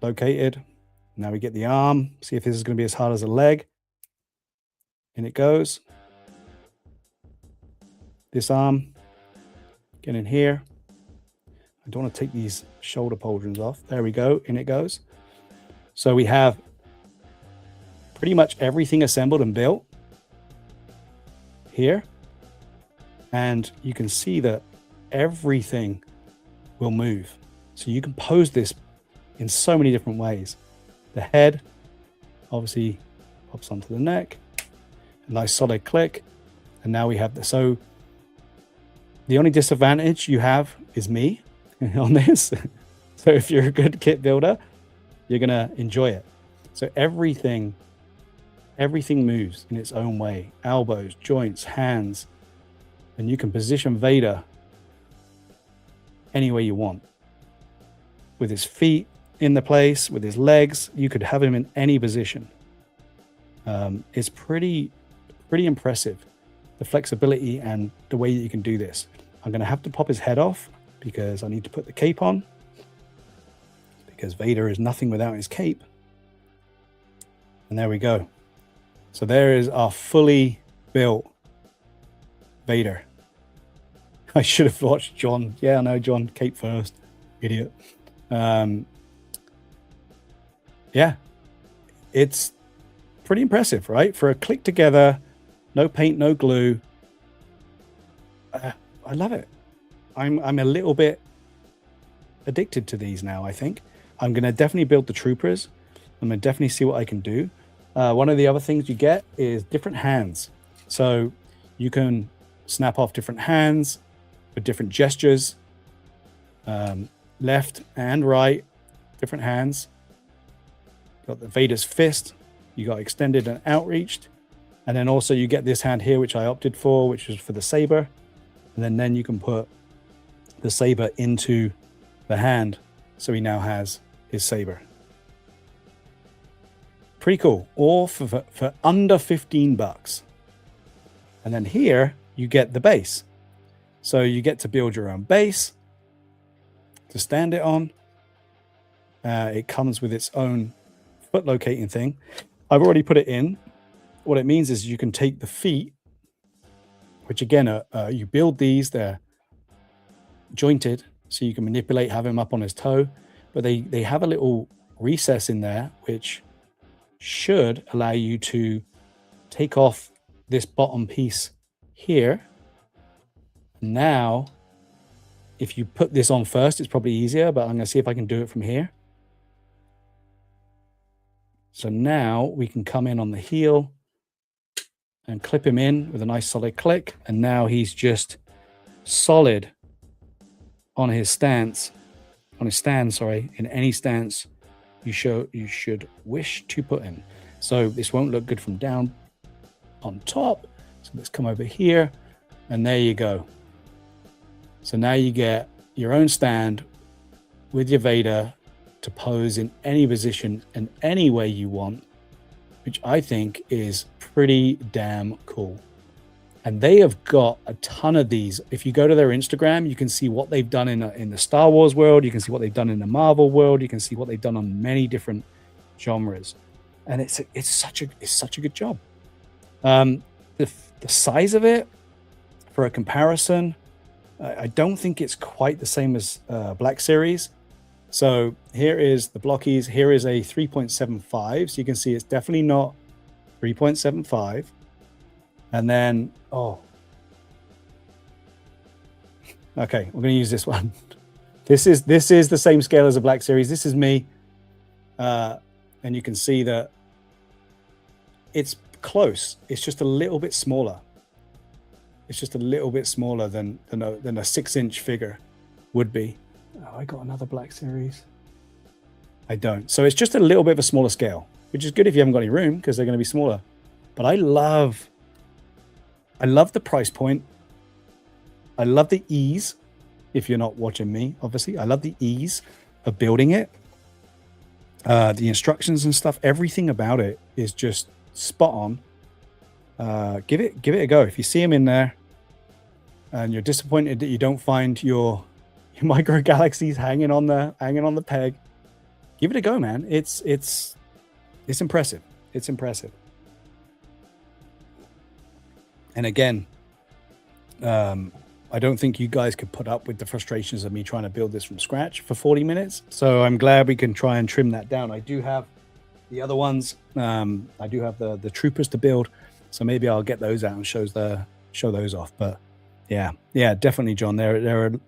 Located. Now we get the arm. See if this is going to be as hard as a leg. In it goes. This arm. Get in here. I don't want to take these shoulder pauldrons off. There we go. In it goes. So we have pretty much everything assembled and built here. And you can see that everything will move. So you can pose this in so many different ways. The head obviously pops onto the neck. A nice solid click. And now we have the, so the only disadvantage you have is me on this. So if you're a good kit builder, you're going to enjoy it. So everything moves in its own way. Elbows, joints, hands. And you can position Vader any way you want. With his feet in the place, with his legs, you could have him in any position. It's pretty impressive, the flexibility and the way that you can do this. I'm going to have to pop his head off because I need to put the cape on, because Vader is nothing without his cape. And there we go. So there is our fully built Vader. I should have watched John. Yeah, no, John, cape first. Idiot. Yeah, it's pretty impressive, right? For a click together, no paint, no glue. I love it. I'm a little bit addicted to these now, I think. I'm going to definitely build the troopers. I'm going to definitely see what I can do. One of the other things you get is different hands. So you can snap off different hands with different gestures. Left and right, different hands. Got the Vader's fist. You got extended and outreached. And then also you get this hand here, which I opted for, which is for the saber. And then you can put the saber into the hand. So he now has his saber. Pretty cool. All for under $15. And then here you get the base. So you get to build your own base to stand it on. It comes with its own foot locating thing. I've already put it in. What it means is you can take the feet, which again, you build these, they're jointed, so you can manipulate, have him up on his toe, but they have a little recess in there, which should allow you to take off this bottom piece here. Now, if you put this on first, it's probably easier, but I'm going to see if I can do it from here. So now we can come in on the heel and clip him in with a nice solid click. And now he's just solid on his stance, in any stance you should wish to put in. So this won't look good from down on top. So let's come over here, and there you go. So now you get your own stand with your Vader to pose in any position and any way you want, which I think is pretty damn cool. And they have got a ton of these. If you go to their Instagram, you can see what they've done in the Star Wars world. You can see what they've done in the Marvel world. You can see what they've done on many different genres. And it's such a good job. The size of it, for a comparison, I don't think it's quite the same as Black Series. So here is the Blokees. Here is a 3.75. So you can see it's definitely not 3.75. And then, okay, we're going to use this one. This is the same scale as a Black Series. This is me. And you can see that it's close. It's just a little bit smaller. It's just a little bit smaller than a 6-inch figure would be. Oh, I got another Black Series. I don't. So it's just a little bit of a smaller scale, which is good if you haven't got any room because they're going to be smaller. But I love the price point. I love the ease. If you're not watching me, obviously, I love the ease of building it. The instructions and stuff, everything about it is just spot on. Give it a go. If you see them in there and you're disappointed that you don't find your micro galaxies hanging on the peg, give it a go, man. It's impressive. It's impressive. And again, I don't think you guys could put up with the frustrations of me trying to build this from scratch for 40 minutes. So I'm glad we can try and trim that down. I do have the other ones. I do have the troopers to build. So maybe I'll get those out and show those off. But yeah, definitely, John. They're a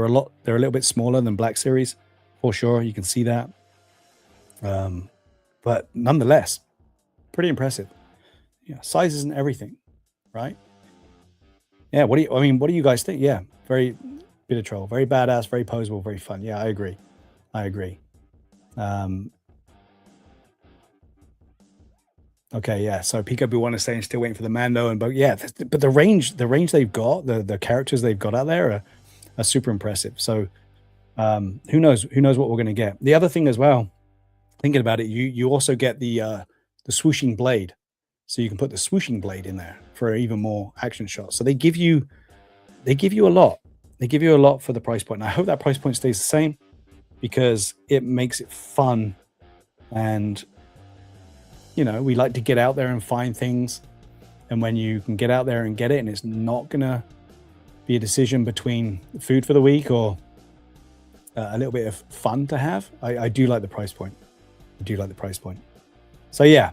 little bit smaller than Black Series, for sure. You can see that. But nonetheless, pretty impressive. Yeah, sizes and everything, right? Yeah, what do you guys think? Yeah, very bit of troll, very badass, very poseable, very fun. Yeah, I agree. Okay, yeah. So Peekaboo is saying still waiting for the Mando, but the range they've got, the characters they've got out there are super impressive. So who knows what we're gonna get. The other thing as well, thinking about it, you also get the swooshing blade. So you can put the swooshing blade in there. for even more action shots. So they give you a lot. They give you a lot for the price point. And I hope that price point stays the same because it makes it fun. And, you know, we like to get out there and find things. And when you can get out there and get it, and it's not going to be a decision between food for the week or a little bit of fun to have, I do like the price point. I do like the price point. So, yeah.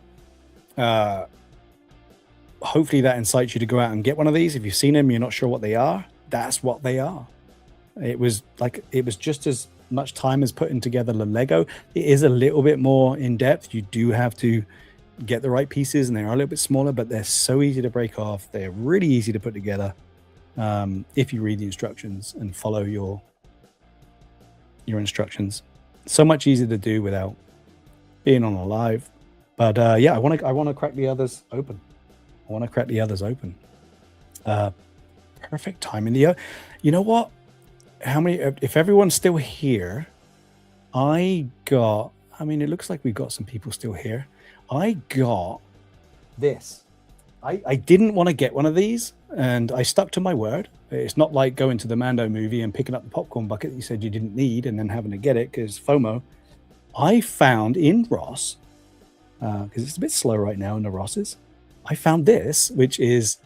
Hopefully that incites you to go out and get one of these. If you've seen them, you're not sure what they are. That's what they are. It was just as much time as putting together the Lego. It is a little bit more in depth. You do have to get the right pieces, and they are a little bit smaller, but they're so easy to break off. They're really easy to put together if you read the instructions and follow your instructions. So much easier to do without being on a live. But yeah, I want to crack the others open. Perfect time in the. You know what? How many? If everyone's still here, it looks like we've got some people still here. I got this. I didn't want to get one of these, and I stuck to my word. It's not like going to the Mando movie and picking up the popcorn bucket that you said you didn't need and then having to get it because FOMO. I found in Ross, because it's a bit slow right now in the Rosses, I found this, which is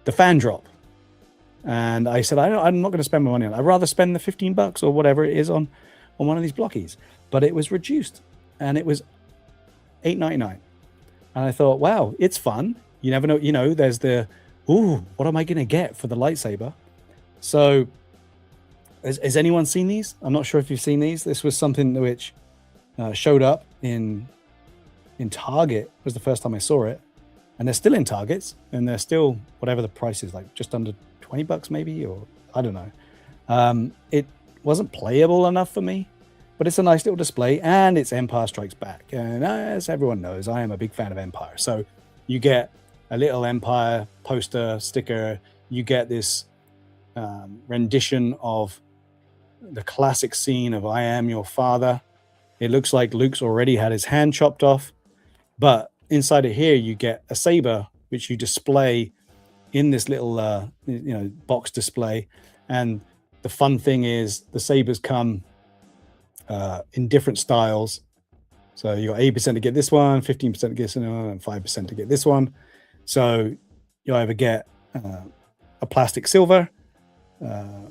the fan drop. And I said, I'm not going to spend my money on it. I'd rather spend the $15 or whatever it is on one of these Blokees. But it was reduced, and it was $8.99. And I thought, wow, it's fun. You never know. You know, there's the, what am I going to get for the lightsaber? So has anyone seen these? I'm not sure if you've seen these. This was something which showed up in Target. It was the first time I saw it. And they're still in Targets, and they're still whatever the price is, like just under $20 maybe, or I don't know. It wasn't playable enough for me, but it's a nice little display, and it's Empire Strikes Back. And as everyone knows, I am a big fan of Empire. So you get a little Empire poster sticker. You get this rendition of the classic scene of I Am Your Father. It looks like Luke's already had his hand chopped off, but inside of here, you get a saber, which you display in this little, box display. And the fun thing is the sabers come in different styles. So you got 8% to get this one, 15% to get this one, and 5% to get this one. So you either get a plastic silver, a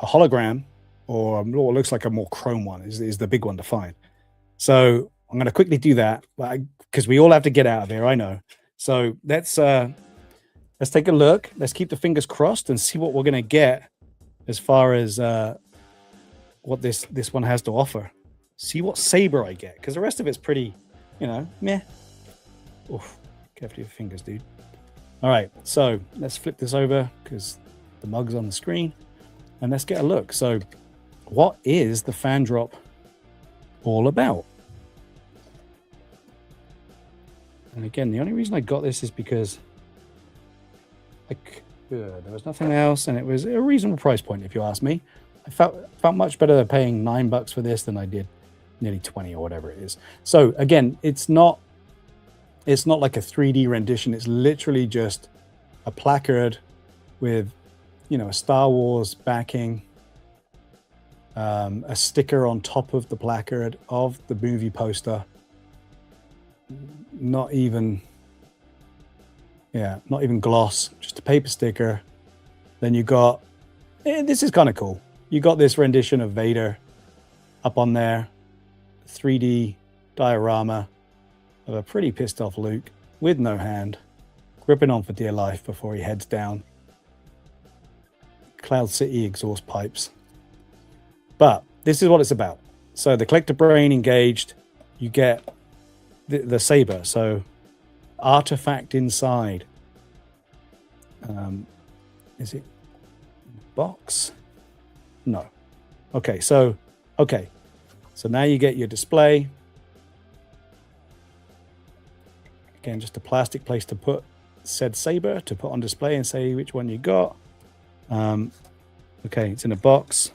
hologram, or what looks like a more chrome one is the big one to find. So I'm going to quickly do that because we all have to get out of here. I know. So let's take a look. Let's keep the fingers crossed and see what we're going to get as far as what this one has to offer. See what saber I get, because the rest of it's pretty, meh. Oof, careful with your fingers, dude. All right, so let's flip this over because the mug's on the screen, and let's get a look. So what is the fan drop all about? And again, the only reason I got this is because there was nothing else, and it was a reasonable price point, if you ask me. I felt much better paying $9 for this than I did nearly 20 or whatever it is. So again, it's not like a 3D rendition. It's literally just a placard with, a Star Wars backing, a sticker on top of the placard of the movie poster. Not even gloss, just a paper sticker. Then you got, this is kind of cool. You got this rendition of Vader up on there, 3D diorama of a pretty pissed off Luke with no hand, gripping on for dear life before he heads down. Cloud City exhaust pipes. But this is what it's about. So the collector brain engaged, you get the saber. So artifact inside. Is it box? No. Okay, so now you get your display. Again, just a plastic place to put said saber, to put on display and say which one you got. Okay, it's in a box.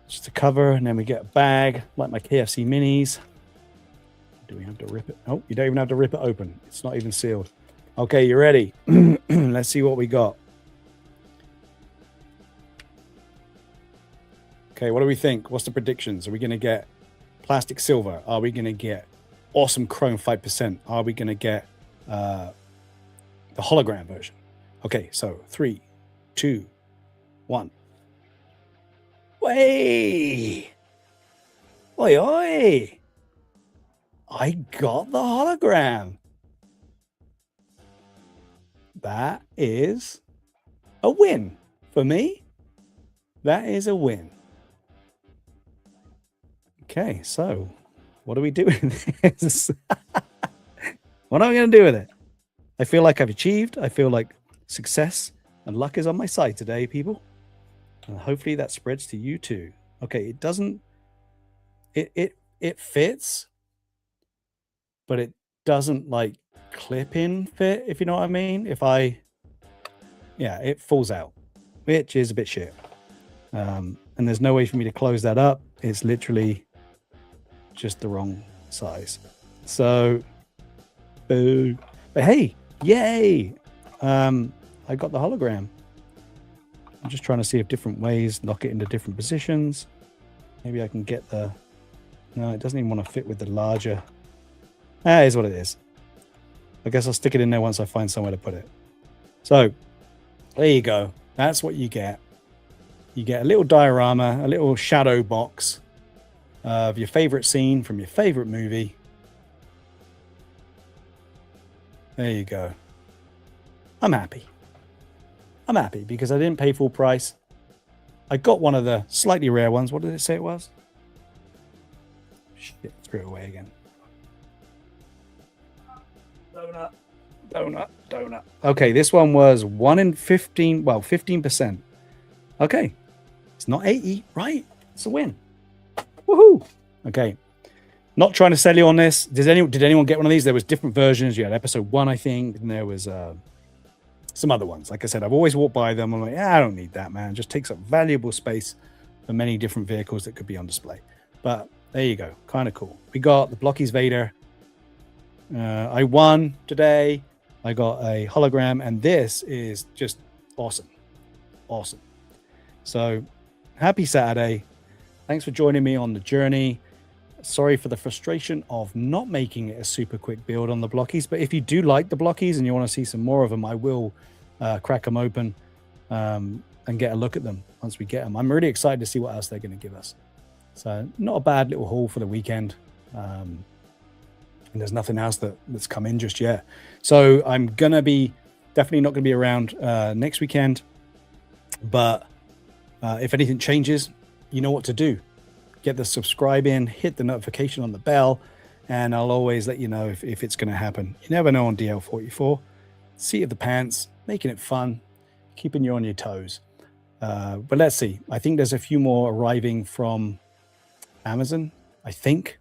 Just a cover, and then we get a bag, like my KFC minis. Do we have to rip it? Oh, you don't even have to rip it open. It's not even sealed. Okay, you ready? Let's see what we got. Okay, what do we think? What's the predictions? Are we going to get plastic silver? Are we going to get awesome chrome 5%? Are we going to get the hologram version? Okay, so 3, 2, 1. Way! Oi, oi! I got the hologram. That is a win for me. That is a win. Okay, so what do we do with this? What am I going to do with it? I feel like I've achieved. I feel like success and luck is on my side today, people. And hopefully that spreads to you too. Okay, it doesn't. It fits, but it doesn't like clip in fit, if you know what I mean. Yeah, it falls out, which is a bit shit. And there's no way for me to close that up. It's literally just the wrong size. So, boo. But hey, yay! I got the hologram. I'm just trying to see if different ways knock it into different positions. Maybe I can get the... No, it doesn't even want to fit with the larger... That is what it is. I guess I'll stick it in there once I find somewhere to put it. So, there you go. That's what you get. You get a little diorama, a little shadow box of your favorite scene from your favorite movie. There you go. I'm happy. I'm happy because I didn't pay full price. I got one of the slightly rare ones. What did it say it was? Shit, threw it away again. Donut. Okay, this one was 1 in 15, well, 15%. Okay. It's not 80, right? It's a win. Woohoo! Okay. Not trying to sell you on this. Did anyone get one of these? There was different versions. You had episode 1, I think, and there was some other ones. Like I said, I've always walked by them. I'm like, I don't need that, man. It just takes up valuable space for many different vehicles that could be on display. But there you go. Kind of cool. We got the Blokees Vader. I won today. I got a hologram, and this is just awesome. Awesome. So happy Saturday. Thanks for joining me on the journey. Sorry for the frustration of not making it a super quick build on the Blokees, but if you do like the Blokees and you want to see some more of them, I will crack them open and get a look at them once we get them. I'm really excited to see what else they're going to give us. So not a bad little haul for the weekend. And there's nothing else that's come in just yet. So I'm going to be definitely not going to be around next weekend. But if anything changes, you know what to do. Get the subscribe in, hit the notification on the bell, and I'll always let you know if it's going to happen. You never know on DL44. Seat of the pants, making it fun, keeping you on your toes. But let's see. I think there's a few more arriving from Amazon, I think.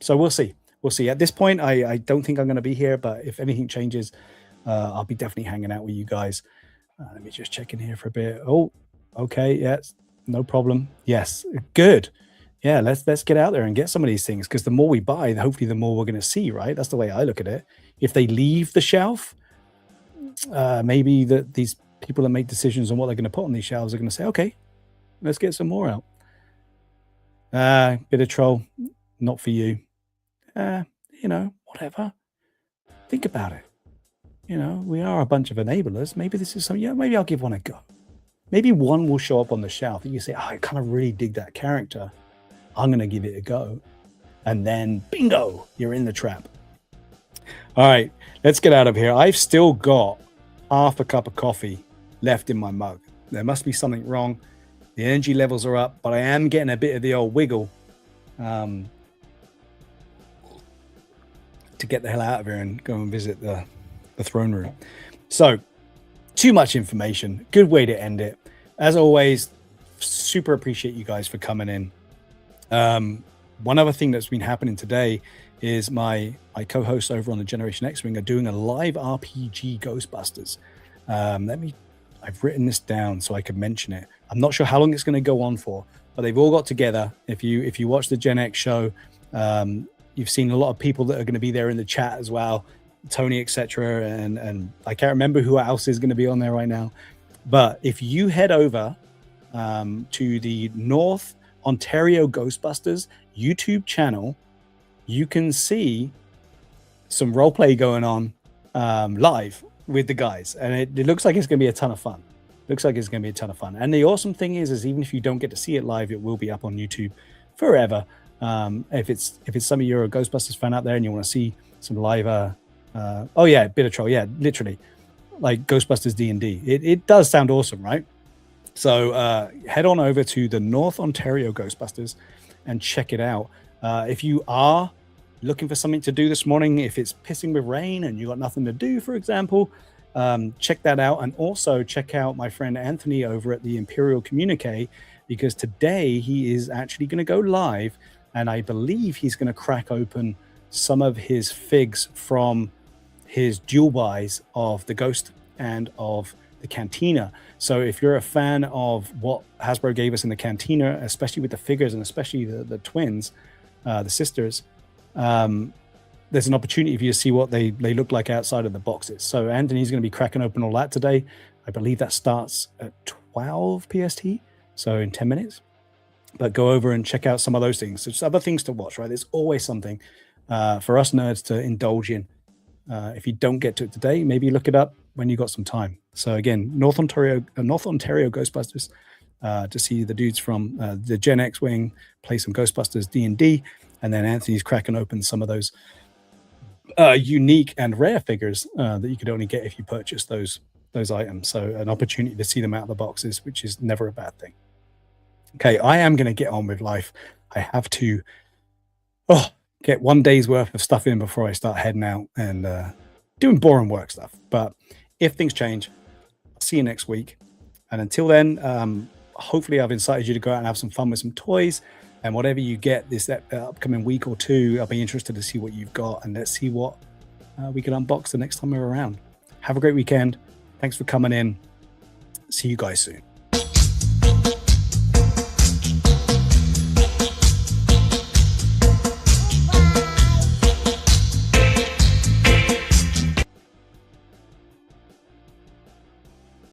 So we'll see. We'll see. At this point, I don't think I'm going to be here, but if anything changes, I'll be definitely hanging out with you guys. Let me just check in here for a bit. Oh, okay. Yes, no problem. Yes, good. Yeah, let's get out there and get some of these things, because the more we buy, hopefully the more we're going to see, right? That's the way I look at it. If they leave the shelf, maybe these people that make decisions on what they're going to put on these shelves are going to say, okay, let's get some more out. Bit of troll, not for you. Whatever. Think about it. We are a bunch of enablers. Maybe this is something, maybe I'll give one a go. Maybe one will show up on the shelf and you say, I kind of really dig that character. I'm going to give it a go. And then, bingo, you're in the trap. All right, let's get out of here. I've still got half a cup of coffee left in my mug. There must be something wrong. The energy levels are up, but I am getting a bit of the old wiggle to get the hell out of here and go and visit the throne room. So, too much information. Good way to end it. As always, super appreciate you guys for coming in. One other thing that's been happening today is my co-hosts over on the Generation X Wing are doing a live RPG Ghostbusters. I've written this down so I could mention it. I'm not sure how long it's going to go on for, but they've all got together. If you watch the Gen X show, you've seen a lot of people that are going to be there in the chat as well. Tony, etc. And I can't remember who else is going to be on there right now. But if you head over to the North Ontario Ghostbusters YouTube channel, you can see some roleplay going on live with the guys, and it looks like it's going to be a ton of fun. And the awesome thing is even if you don't get to see it live, it will be up on YouTube forever. If it's some of you are a Ghostbusters fan out there and you want to see some live oh yeah, bit of troll, yeah, literally like Ghostbusters D&D, it does sound awesome, right? So head on over to the North Ontario Ghostbusters and check it out. If you are looking for something to do this morning, if it's pissing with rain and you got nothing to do, for example, check that out. And also check out my friend Anthony over at the Imperial Communique, because today he is actually going to go live, and I believe he's going to crack open some of his figs from his dual buys of the Ghost and of the Cantina. So if you're a fan of what Hasbro gave us in the Cantina, especially with the figures and especially the twins, the sisters, there's an opportunity for you to see what they look like outside of the boxes. So Anthony's going to be cracking open all that today. I believe that starts at 12 PST, so in 10 minutes. But go over and check out some of those things. There's other things to watch, right? There's always something for us nerds to indulge in. If you don't get to it today, maybe look it up when you got some time. So again, North Ontario Ghostbusters, to see the dudes from the Gen X wing play some Ghostbusters D&D, and then Anthony's cracking open some of those unique and rare figures that you could only get if you purchase those items. So an opportunity to see them out of the boxes, which is never a bad thing. Okay, I am going to get on with life. I have to get 1 day's worth of stuff in before I start heading out and doing boring work stuff. But if things change, I'll see you next week. And until then, hopefully I've incited you to go out and have some fun with some toys. And whatever you get this upcoming week or two, I'll be interested to see what you've got. And let's see what we can unbox the next time we're around. Have a great weekend. Thanks for coming in. See you guys soon.